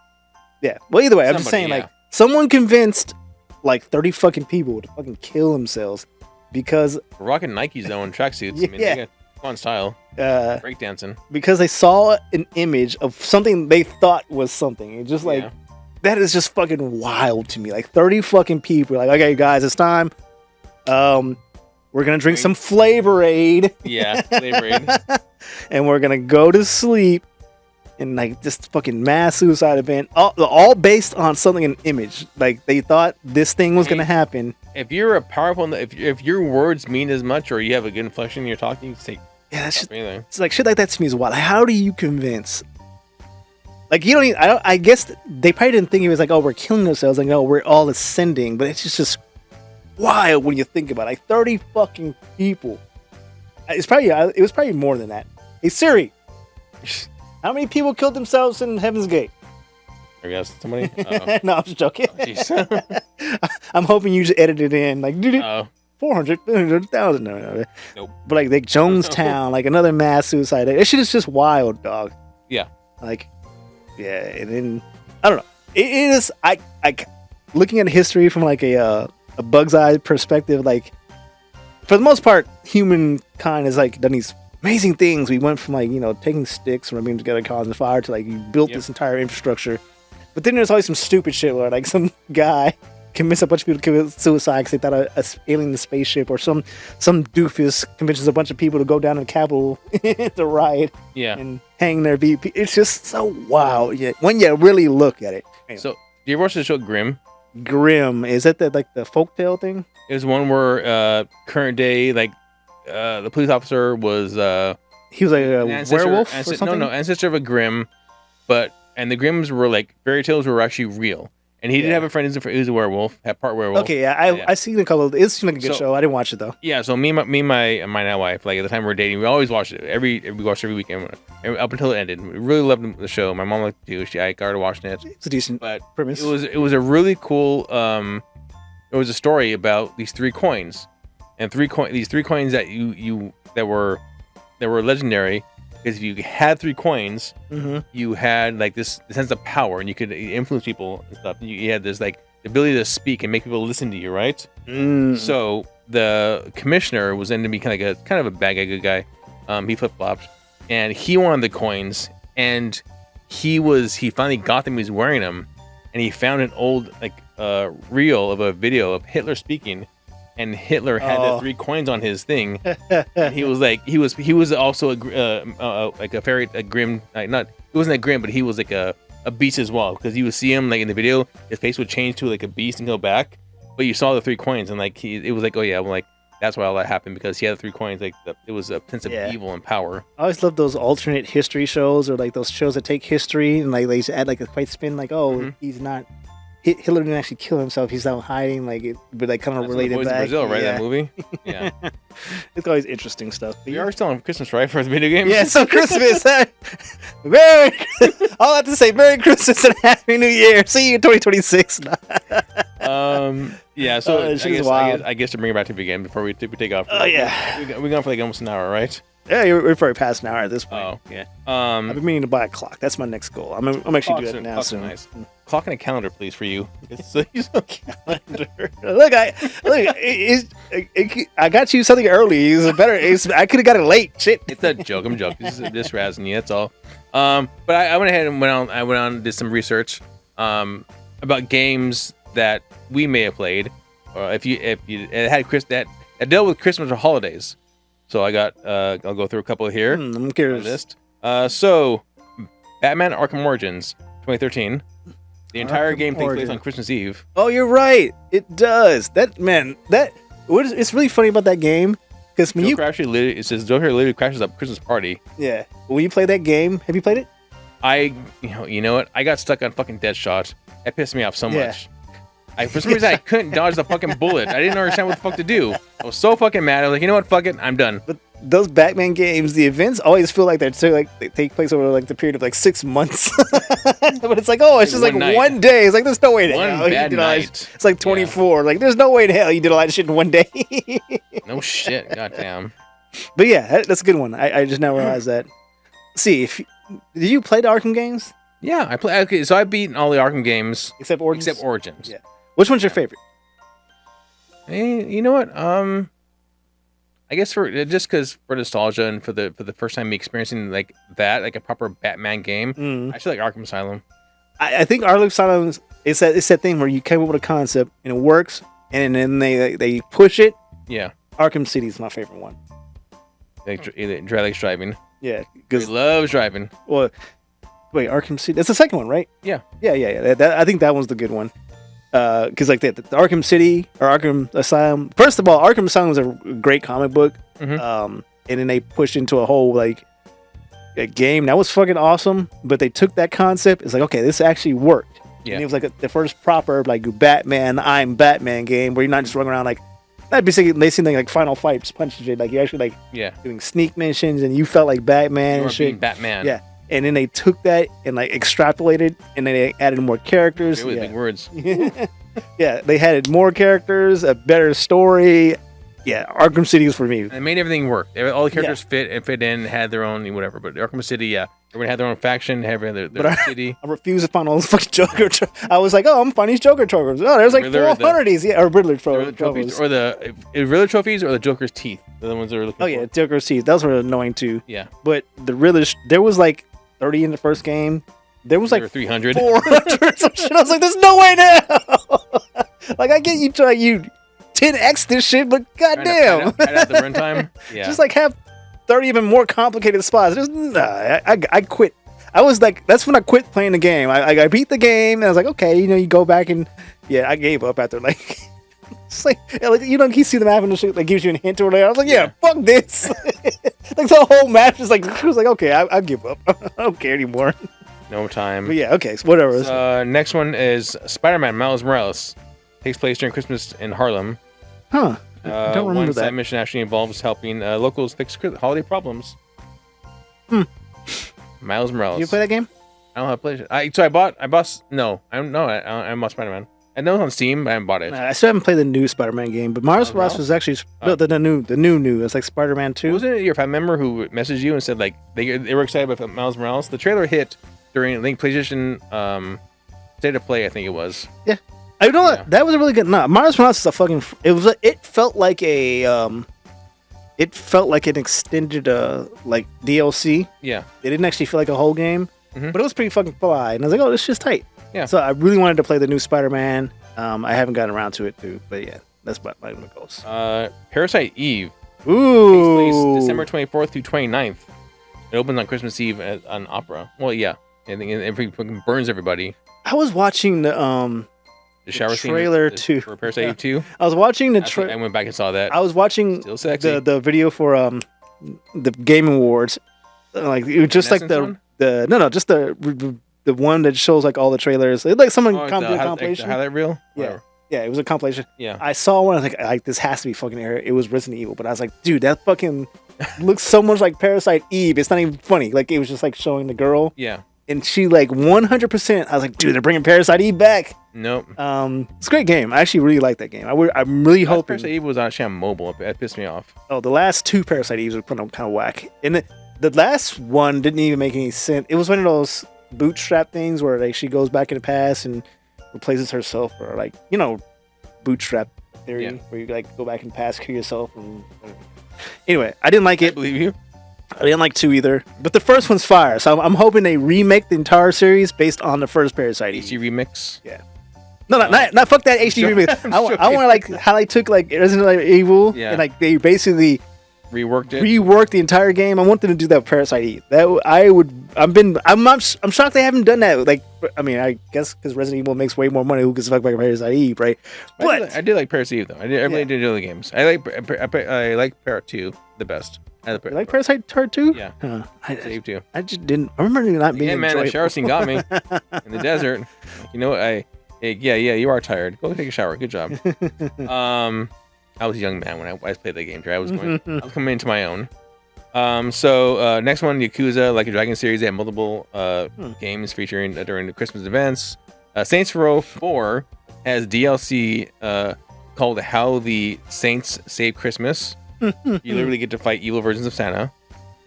Yeah. Well, either way, I'm just saying, like, someone convinced like 30 fucking people to fucking kill themselves because we're rocking Nikes though in tracksuits. Yeah. I mean, they got on style. Breakdancing. Because they saw an image of something they thought was something. It's just like that is just fucking wild to me. Like 30 fucking people are like, okay, guys, it's time. We're gonna drink some Flavor Aid. Yeah, Flavor Aid. And we're gonna go to sleep. And like this fucking mass suicide event, all based on something, an image. Like they thought this thing was gonna happen. If you're a powerful, if your words mean as much, or you have a good inflection, you're talking, you say, yeah, that's just, it's like shit like that to me is wild. Like, how do you convince? Like you don't even. I guess they probably didn't think it was like, oh, we're killing ourselves. Like, no, we're all ascending. But it's just wild when you think about it. Like 30 fucking people. It was probably more than that. Hey Siri. How many people killed themselves in Heaven's Gate? I guess somebody. No, I'm just joking. I'm hoping you just edited in like 400,000. No. Nope. But like Jonestown, like another mass suicide. That shit is just wild, dog. Yeah. Like, yeah, and then I don't know. It is I looking at history from like a bug's eye perspective. Like for the most part, humankind has like done these amazing things. We went from like taking sticks, rubbing them together, causing fire, to like you built this entire infrastructure. But then there's always some stupid shit where like some guy convinced a bunch of people to commit suicide because they thought a alien in the spaceship, or some doofus convinces a bunch of people to go down to the Capitol to riot and hang their VP. It's just so wild. Yeah, when you really look at it. Anyway. So, do you ever watch the show Grimm? Grimm, is that the folktale thing? It was one where current day, like the police officer was he was like a werewolf or something? No, ancestor of a Grimm, and the Grimms were like fairy tales were actually real. And he did have a friend who's a werewolf, had part werewolf. Okay, I seen a couple. It seemed like a good show. I didn't watch it though. Yeah, so me and my now wife, like at the time we were dating, we always watched it. We watched it every weekend, up until it ended. We really loved the show. My mom liked it too. I got her watching it. It's a decent premise. It was a really cool. It was a story about these 3 coins, and these 3 coins that were legendary. Because if you had 3 coins, you had like this sense of power, and you could influence people and stuff. You had this like ability to speak and make people listen to you, right? So the commissioner was ended to be kind of a bad guy, good guy. He flip flopped, and he wanted the coins, and he finally got them. He was wearing them, and he found an old reel of a video of Hitler speaking. And Hitler had the 3 coins on his thing. And he was like, he was also a Grimm, not he wasn't a Grimm, but he was like a beast as well. Because you would see him like in the video, his face would change to like a beast and go back. But you saw the 3 coins, and like it was like, oh yeah, well, like that's why all that happened, because he had the 3 coins. Like it was a sense of evil and power. I always love those alternate history shows, or like those shows that take history and like they add like a quite spin, like he's not. Hitler didn't actually kill himself. He's out hiding, like it, but like kind of related back. Brazil, right? That movie. Yeah, it's always interesting stuff. But we are still on Christmas, right? For the video games. Yeah, so Christmas. Merry. All I have to say, Merry Christmas and Happy New Year. See you in 2026. Yeah. So I guess to bring it back to the game before we take off. Oh yeah. We're going for like almost an hour, right? Yeah, we're probably past an hour at this point. Oh yeah. I've been meaning to buy a clock. That's my next goal. I'm actually doing it now. So nice. Clock and a calendar, please, for you. Calendar. Look, I got you something early. I could have got it late. Shit. It's a joke. I'm joking. Just razzing you. That's all. But I went ahead and went on and did some research about games that we may have played, or if you had that dealt with Christmas or holidays. So I got I'll go through a couple here. I'm curious. So Batman Arkham Origins 2013. The entire game takes place on Christmas Eve. Oh, you're right. It does. It's really funny about that game, because when it says Joker literally crashes up Christmas party. Yeah. When you play that game, have you played it? You know what? I got stuck on fucking Deadshot. That pissed me off so much. For some reason, I couldn't dodge the fucking bullet. I didn't understand what the fuck to do. I was so fucking mad. I was like, you know what? Fuck it. I'm done. But those Batman games, the events always feel like they take place over like the period of like 6 months. But it's like, it's just like one day. It's like, there's no way to hell. Bad night. It's like 24. Yeah. Like, there's no way to hell you did a lot of shit in one day. No shit. Goddamn. But yeah, that's a good one. I just now realized that. See, did you play the Arkham games? Yeah, I play. Okay, so I've beaten all the Arkham games except Origins. Yeah. Which one's your favorite? Hey, you know what? I guess for nostalgia and for the first time me experiencing like a proper Batman game, I actually like Arkham Asylum. I think Arkham Asylum is that thing where you came up with a concept and it works, and then they push it. Yeah. Arkham City is my favorite one. Likes driving. Yeah, because he loves driving. Well, wait, Arkham City. That's the second one, right? Yeah. Yeah. I think that one's the good one. Because like the Arkham City or Arkham Asylum. First of all, Arkham Asylum is a great comic book. And then they pushed into a whole like a game that was fucking awesome. But they took that concept. It's like, okay, this actually worked. Yeah. And it was like the first proper like Batman, I'm Batman game where you're not just running around like that. Basically, they seem like Final Fight, just punching shit. Like you're actually like doing sneak missions, and you felt like Batman and shit. Being Batman. Yeah. And then they took that and like extrapolated, and then they added more characters. Big words. Yeah, they added more characters, a better story. Yeah, Arkham City was for me. And it made everything work. All the characters fit in, had their own whatever. But Arkham City, Everyone had their own faction, have their city. I refuse to find all those fucking Joker. I was like, oh, I'm finding these Joker trophies. Oh, there's like 400 of these. Yeah, or Riddler trophies. Or the Riddler trophies or the Joker's teeth. They're the ones that are looking for. Oh, yeah, Joker's teeth. Those were annoying too. Yeah. But the Riddler, there was like 30 in the first game. There was like 300. 400 or some shit. I was like, there's no way now. Like, I get you trying, you 10x this shit, but goddamn. Right at the runtime. Yeah. Just like have 30 even more complicated spots. Just, I quit. I was like, that's when I quit playing the game. I beat the game, and I was like, okay, you go back and, yeah, I gave up after, like, it's like you see the map and the shit that gives you a hint or whatever. I was like, yeah, fuck this. Like, the whole map is like, I was like, okay, I give up. I don't care anymore. No time. But yeah, okay, so whatever. Next one is Spider-Man Miles Morales. Takes place during Christmas in Harlem. Huh. I don't remember that. One mission actually involves helping locals fix holiday problems. Miles Morales. You play that game? I don't know how to play it. I bought. I bought Spider-Man. I know it's on Steam, but I haven't bought it. I still haven't played the new Spider-Man game, but Miles Morales was actually the new. It's like Spider-Man 2. Wasn't it your family member who messaged you and said like they were excited about Miles Morales? The trailer hit during PlayStation State of Play, I think it was. Yeah. I know what that was a really good. No, Miles Morales is a fucking. It felt like an extended like DLC. Yeah. It didn't actually feel like a whole game, but it was pretty fucking fly. And I was like, oh, this shit's tight. Yeah. So I really wanted to play the new Spider-Man. I haven't gotten around to it too, but yeah, that's my goals. Parasite Eve. Ooh. Takes place December 24th through 29th. It opens on Christmas Eve on Opera. Well, yeah. I think it fucking burns everybody. I was watching the shower trailer scene too for Parasite Eve 2. I was watching the I went back and saw that. I was watching Still sexy. the video for the Game Awards, like it was just like just the one that shows like all the trailers. It's like someone compilation. The highlight reel. Yeah, it was a compilation. Yeah, I saw one. I was like this has to be fucking error. It was Resident Evil, but I was like, dude, that fucking looks so much like Parasite Eve. It's not even funny. Like it was just like showing the girl. Yeah. And she like 100%. I was like, dude, they're bringing Parasite Eve back. Nope. It's a great game. I actually really like that game. I'm really hoping. Parasite Eve was actually on mobile. It pissed me off. Oh, the last two Parasite Eves were kind of whack. And the last one didn't even make any sense. It was one of those bootstrap things where like she goes back in the past and replaces herself, or like bootstrap theory where you like go back in the past, kill yourself. And anyway, I didn't like it. I believe you. I didn't like 2 either, but the first one's fire. So I'm hoping they remake the entire series based on the first Parasite Eve. HD remix. Yeah. No, not fuck that HD remix. I want like how they took like Resident Evil and like they basically reworked the entire game. I want them to do that with Parasite Eve. I'm shocked they haven't done that. Like, I mean, I guess because Resident Evil makes way more money. Who gives a fuck about Parasite Eve, right? But I did like Parasite Eve though. I really did the games. I like Parasite 2 the best. You like Parasite 2? Yeah. Eve 2. I just didn't. I remember it not being enjoyable. Man, that shower scene got me in the desert. You know what? You are tired. Go take a shower. Good job. I was a young man when I played that game. I was coming into my own. So next one, Yakuza, Like a Dragon series. They have multiple games featuring during the Christmas events. Saints Row 4 has DLC called How the Saints Save Christmas. You literally get to fight evil versions of Santa.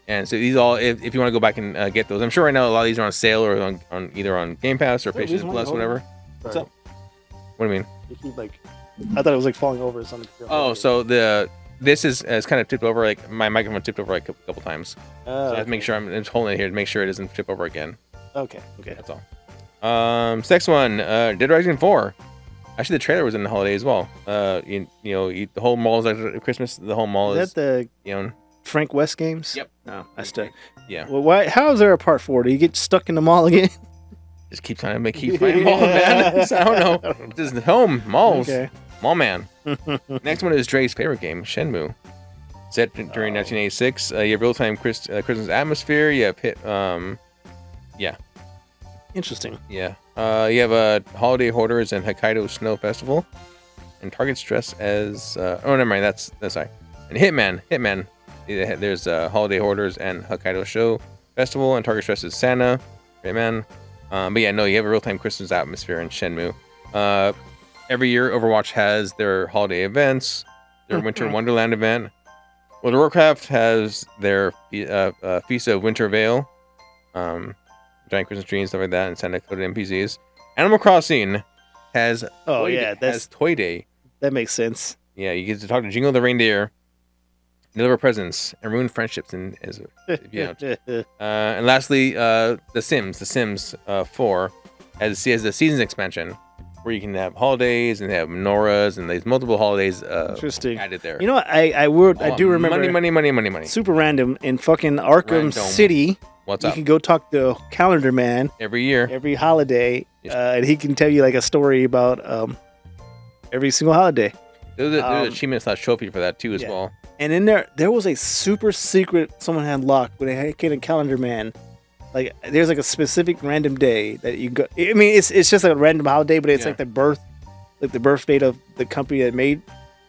And so these all, if you want to go back and get those, I'm sure right now a lot of these are on sale or on either on Game Pass or PlayStation Plus, whatever. What's up? What do you mean? I thought it was like falling over or something. Oh, so this is kind of tipped over. Like my microphone tipped over like a couple times. So I have to make sure I'm just holding it here to make sure it doesn't tip over again. Okay. That's all. Next one, Dead Rising 4. Actually, the trailer was in the holiday as well. The whole mall is like Christmas. The whole mall is that the Frank West games. Yep. No, I still. Yeah. Well, why? How is there a part 4? Do you get stuck in the mall again? Just keep trying to keep fighting mall, man. I don't know. Just home malls. Okay. Mall man. Next one is Dre's favorite game, Shenmue. Set during 1986. You have real-time Christmas atmosphere. You have Interesting. Yeah. You have Holiday Hoarders and Hokkaido Snow Festival, and Target's dressed as. Never mind. That's sorry. And Hitman. There's Holiday Hoarders and Hokkaido Show Festival, and Target's dressed as Santa. Hitman. But yeah, no, you have a real-time Christmas atmosphere in Shenmue. Every year, Overwatch has their holiday events, their Winter Wonderland event. World of Warcraft has their Feast of Winter Veil. giant Christmas tree and stuff like that, and send code to NPCs. Animal Crossing has has Toy Day. That makes sense. Yeah, you get to talk to Jingle the reindeer, deliver presents, and ruin friendships. And and lastly, The Sims 4 has the seasons expansion, where you can have holidays and they have menorahs and there's multiple holidays. Interesting. Added there. You know what? I do remember money. Super random in fucking Arkham City. What's you up? can go talk to Calendar Man every year, every holiday, and he can tell you like a story about every single holiday. There's an achievement / trophy for that too as well. And in there was a super secret someone had locked when they came to Calendar Man. Like there's like a specific random day that you go. I mean, it's just like a random holiday, but it's like the birth date of the company that made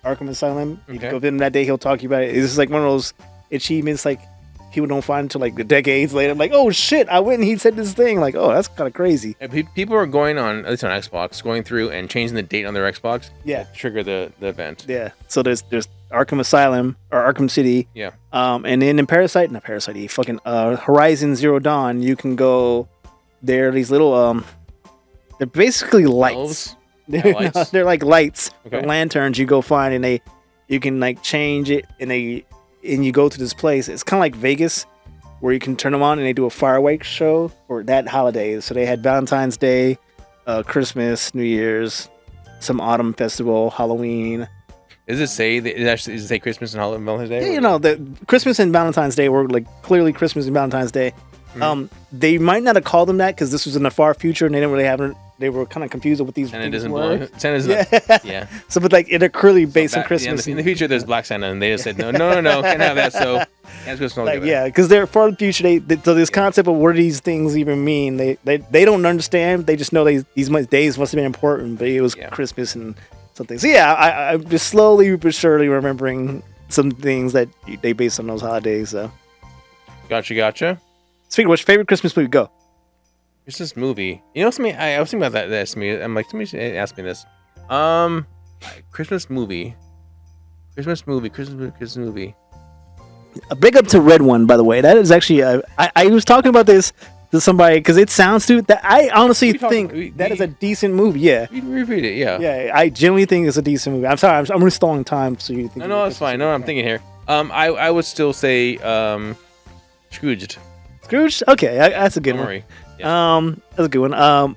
Arkham Asylum. You can go visit him that day. He'll talk to you about it. It's just like one of those achievements like people don't find until like the decades later. I'm like, oh shit, I went and he said this thing. Like, oh, that's kind of crazy. People are going on, at least on Xbox, going through and changing the date on their Xbox. Yeah. To trigger the event. Yeah. So there's Arkham Asylum or Arkham City. Yeah. And then in fucking Horizon Zero Dawn, you can go there. These little they're basically lights. They're like lights, lanterns. You go find and you can like change it and you go to this place. It's kind of like Vegas, where you can turn them on and they do a fireworks show for that holiday. So they had Valentine's Day, Christmas, New Year's, some autumn festival, Halloween. Does it say Christmas and Valentine's Day? Yeah, you know, the Christmas and Valentine's Day were like clearly Christmas and Valentine's Day. Mm-hmm. They might not have called them that because this was in the far future and they didn't really have it. They were kind of confused with what these things were. Yeah. So, but like they're clearly based on Christmas. In the future, there's Black Santa, and they just said no, can't have that. So, because they're far in the future. So this concept of what these things even mean, they don't understand. They just know these days must have been important, but it was Christmas and something. So yeah, I'm just slowly but surely remembering some things that they based on those holidays. So. Gotcha. Speaking of which, favorite Christmas movie, go. Christmas movie. You know something? I was thinking about that. I'm like, somebody should ask me this. Christmas movie. A big up to Red One, by the way. That is actually. I was talking about this to somebody because it sounds to that. I honestly think that is a decent movie. Yeah. You repeat it. Yeah. Yeah. I genuinely think it's a decent movie. I'm sorry. I'm restalling time so you think. No, it's fine. No, I'm thinking here. I would still say Scrooged. Scrooge? Okay, that's a good one. Yeah. That's a good one.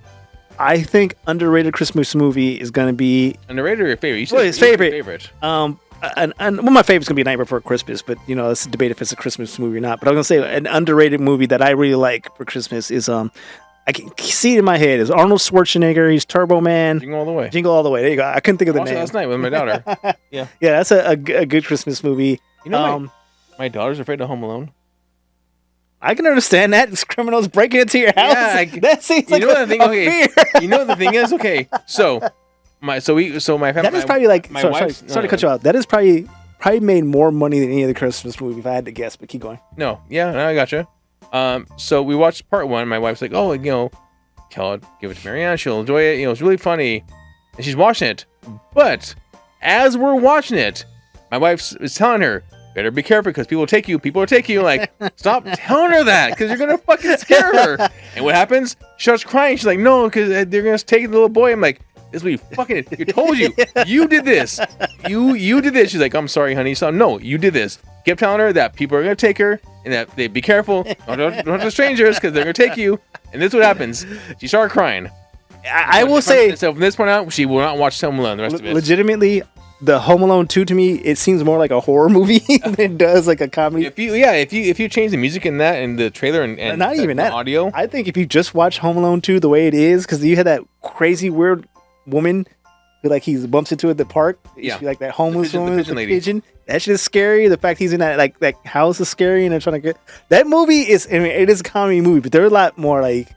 I think underrated Christmas movie is gonna be underrated or your favorite. You said his favorite. And one of my favorites is gonna be Night Before Christmas, but you know, let's debate if it's a Christmas movie or not. But I'm gonna say an underrated movie that I really like for Christmas is I can see it in my head. Is Arnold Schwarzenegger? He's Turbo Man. Jingle All the Way. Jingle All the Way. There you go. I couldn't think of the name. Last night with my daughter. Yeah. Yeah, that's a good Christmas movie. You know, my daughter's afraid of Home Alone. I can understand that. It's criminals breaking into your house. Yeah, that seems like a fear. You know the thing is, okay. So my family. That is probably like. Sorry to cut you off. That is probably made more money than any of the Christmas movies if I had to guess. But keep going. No, I gotcha. So we watched part one. My wife's like, oh, tell it, give it to Marianne. She'll enjoy it. It's really funny, and she's watching it. But as we're watching it, my wife is telling her, better be careful because people will take you. Like, stop telling her that because you're gonna fucking scare her. And what happens? She starts crying. She's like, no, because they're gonna take the little boy. I'm like, this is what you told you. You did this. You did this. She's like, I'm sorry, honey. So no, you did this. Kept telling her that people are gonna take her and that they be careful. Don't to strangers because they're gonna take you. And this is what happens. She started crying. I will say. So from this point out, she will not watch Home Alone the rest of it. Legitimately. The Home Alone 2 to me, it seems more like a horror movie than it does like a comedy. If you change the music in that and the trailer and not even that audio, I think if you just watch Home Alone 2 the way it is, because you had that crazy weird woman who like he bumps into at the park, like that homeless woman with the pigeon. That shit is scary. The fact he's in that house is scary, and they're trying to get that movie is. I mean, it is a comedy movie, but there's a lot more like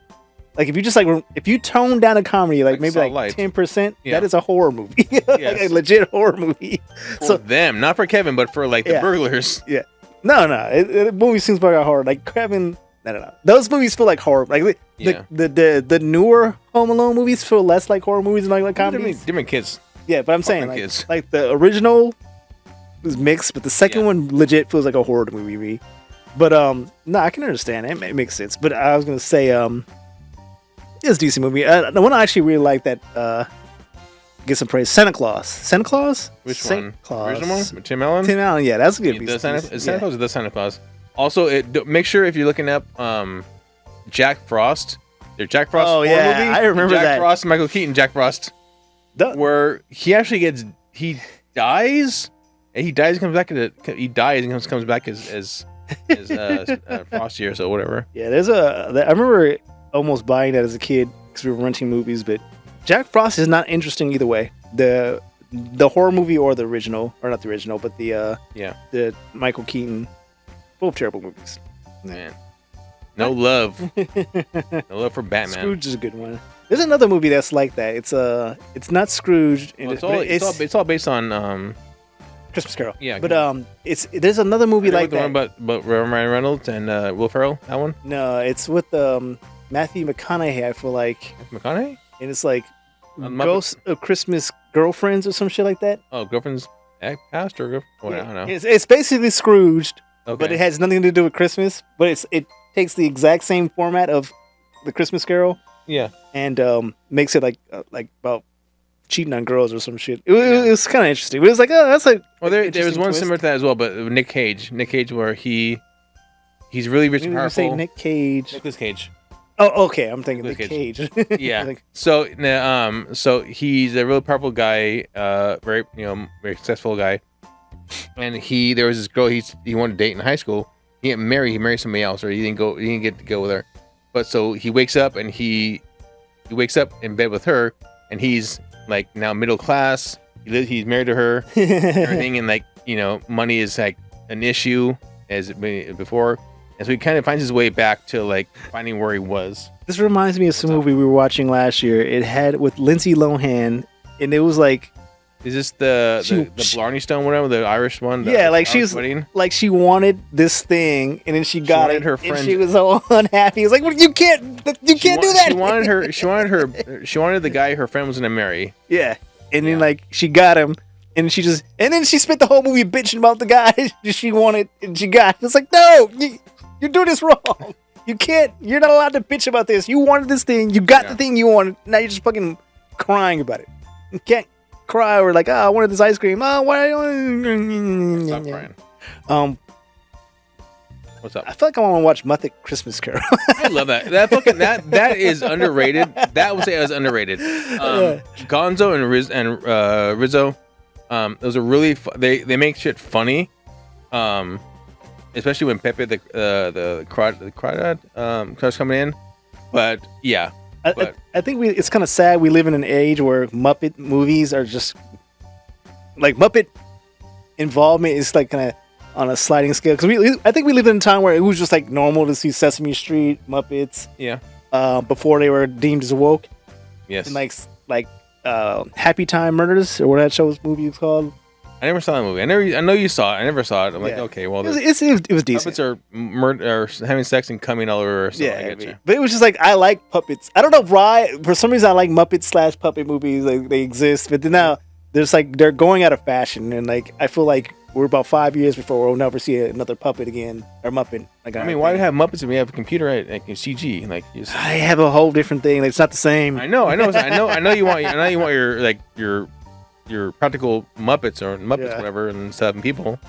if you just if you tone down a comedy maybe 10%, that is a horror movie. Like a legit horror movie. For them, not for Kevin, but for the burglars. Yeah. No. The movie seems like a horror. Like Kevin, no. Those movies feel like horror. Like the newer Home Alone movies feel less like horror movies and like comedies. Different kids. Yeah, but I'm saying like the original was mixed, but the second one legit feels like a horror movie. But no, I can understand it. It makes sense. But I was gonna say it's a decent movie. The one I actually really like that get some praise. Santa Claus. Santa Claus. Which Saint one? Claus. Original one? With Tim Allen? Tim Allen. Yeah, that's a good. The Santa, is Santa Claus or the Santa Claus? Also, make sure if you're looking up Jack Frost. There's Jack Frost. Oh yeah, movie. I remember Jack that. Frost, Michael Keaton, Jack Frost, where he actually dies. And he dies and comes back comes back as Frosty or so whatever. Yeah, I remember almost buying that as a kid because we were renting movies. But Jack Frost is not interesting either way. The horror movie or the original, or not the original, but the Michael Keaton, both terrible movies. Man, no love for Batman. Scrooge is a good one. There's another movie that's like that. It's not Scrooge. Well, it's all based on Christmas Carol. Yeah, but there's another movie like the that. one about Ryan Reynolds and Will Ferrell. That one. No, it's with Matthew McConaughey. I feel like McConaughey, and it's like Ghosts of Christmas Girlfriends or some shit like that. Oh, girlfriend's past or girlfriend? I don't know. It's basically Scrooged, okay. But it has nothing to do with Christmas. But it takes the exact same format of the Christmas Carol. Yeah, and makes it like about cheating on girls or some shit. It was kind of interesting. It was like, oh, that's like. Well, there was one similar to that as well, but Nick Cage, where he's really rich and powerful. Say Nick Cage. Nicolas Cage. Oh, okay. I'm thinking Nick Cage. Yeah. So he's a really powerful guy, very successful guy, and there was this girl he wanted to date in high school. He didn't marry. He married somebody else, or he didn't get to go with her. But so he wakes up and he wakes up in bed with her, and he's like now middle class. He's married to her, everything, and money is like an issue as before. And so he kind of finds his way back to like finding where he was. This reminds me of some movie we were watching last year. It had with Lindsay Lohan, and it was like, is this the Blarney Stone, whatever, the Irish one? She wanted this thing, and then she got it. Her friend, and she was so unhappy. It's like, well, you can't do that. She wanted the guy her friend was gonna marry. Yeah, and then she got him, and then she spent the whole movie bitching about the guy she wanted, and she got. It's like, no, you're doing this wrong. You can't. You're not allowed to bitch about this. You wanted this thing. You got the thing you wanted. Now you're just fucking crying about it. You can't cry or like, I wanted this ice cream. Oh, why? Stop crying. What's up? I feel like I want to watch Muppet Christmas Carol. I love that. That is underrated. That would say it was underrated. Gonzo and Rizzo. Those are really they make shit funny. Especially when Pepe the crawdad starts coming in. But yeah. I think it's kind of sad we live in an age where Muppet movies are just like Muppet involvement is like kind of on a sliding scale, because I think we live in a time where it was just like normal to see Sesame Street Muppets before they were deemed as woke. Yes. And like Happy Time Murders, or what that movie was called. I never saw that movie. I know you saw it. I never saw it. I'm like, okay, well, it was decent. Puppets are having sex and coming all over. So I get you. But it was just like, I like puppets. I don't know why. For some reason, I like Muppet / puppet movies. Like, they exist, but then now there's like they're going out of fashion, and like I feel like we're about 5 years before we'll never see another puppet again, or Muppet. Like, I mean, why do you have Muppets if we have a computer, right? Like CG, like I have a whole different thing. Like, it's not the same. I know you want your practical Muppets or Muppets, whatever, and 7 people.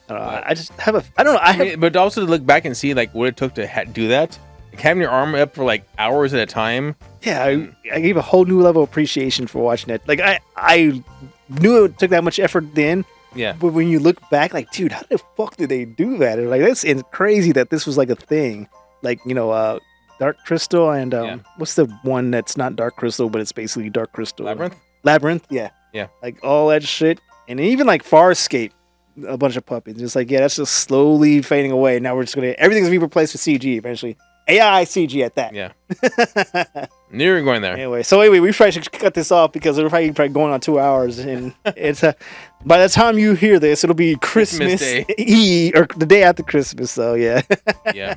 I just have I don't know. But also to look back and see like what it took to do that, like having your arm up for like hours at a time. Yeah, I gave a whole new level of appreciation for watching it. Like I knew it took that much effort then. Yeah. But when you look back, like, dude, how the fuck did they do that? And like, it's crazy that this was like a thing. Like, Dark Crystal and what's the one that's not Dark Crystal, but it's basically Dark Crystal? Labyrinth, yeah. Yeah. Like all that shit. And even like Farscape, a bunch of puppets. It's like, that's just slowly fading away. Now we're just everything's gonna be replaced with CG eventually. AI CG at that. Yeah. Knew you were going there. Anyway, we probably should cut this off because we're probably going on 2 hours, and it's by the time you hear this, it'll be Christmas Eve or the day after Christmas. So yeah. Yeah.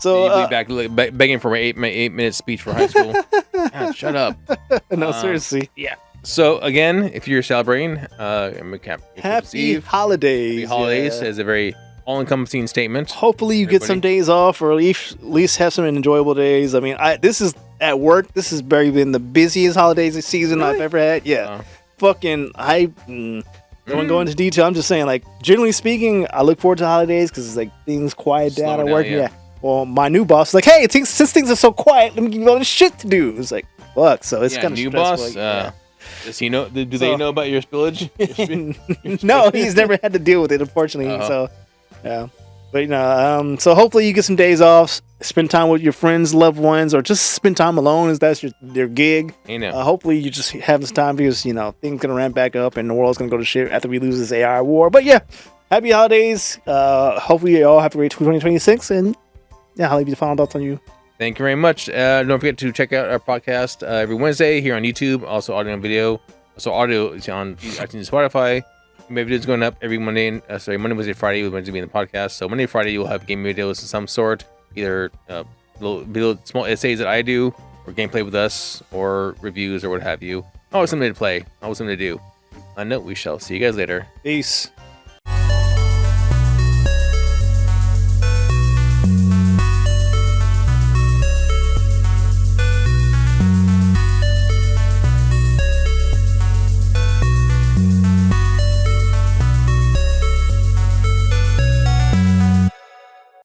So you'll be back begging for my 8-minute speech for high school. God, shut up. No, seriously. Yeah. So again, if you're celebrating, Happy holidays. Happy holidays as a very all-encompassing statement. Hopefully you get some days off, or at least have some enjoyable days. I mean, this is at work. This has been the busiest holidays season I've ever had. Yeah, fucking. Don't want to go into detail. I'm just saying, like, generally speaking, I look forward to holidays because it's like things quiet down at work. Yeah. Well, my new boss is like, hey, since things are so quiet, let me give you all this shit to do. It's like, fuck. So it's kind of new stressful. boss. Does he know? Do they know about your spillage? No, he's never had to deal with it, unfortunately. So, yeah. But so hopefully you get some days off, spend time with your friends, loved ones, or just spend time alone, as that's your gig. Hopefully you just have this time because things gonna ramp back up and the world's gonna go to shit after we lose this AI war. But yeah, happy holidays. Hopefully you all have a great 2026, and I'll leave you the final thoughts on you. Thank you very much. Don't forget to check out our podcast every Wednesday here on YouTube. Also audio and video. Also audio is on iTunes and Spotify. My videos going up every Monday, Wednesday, Friday, with Wednesday being the podcast. So Monday, Friday, you'll have game videos of some sort, either little small essays that I do, or gameplay with us, or reviews, or what have you. Always something to play, always something to do. On that note, we shall see you guys later. Peace.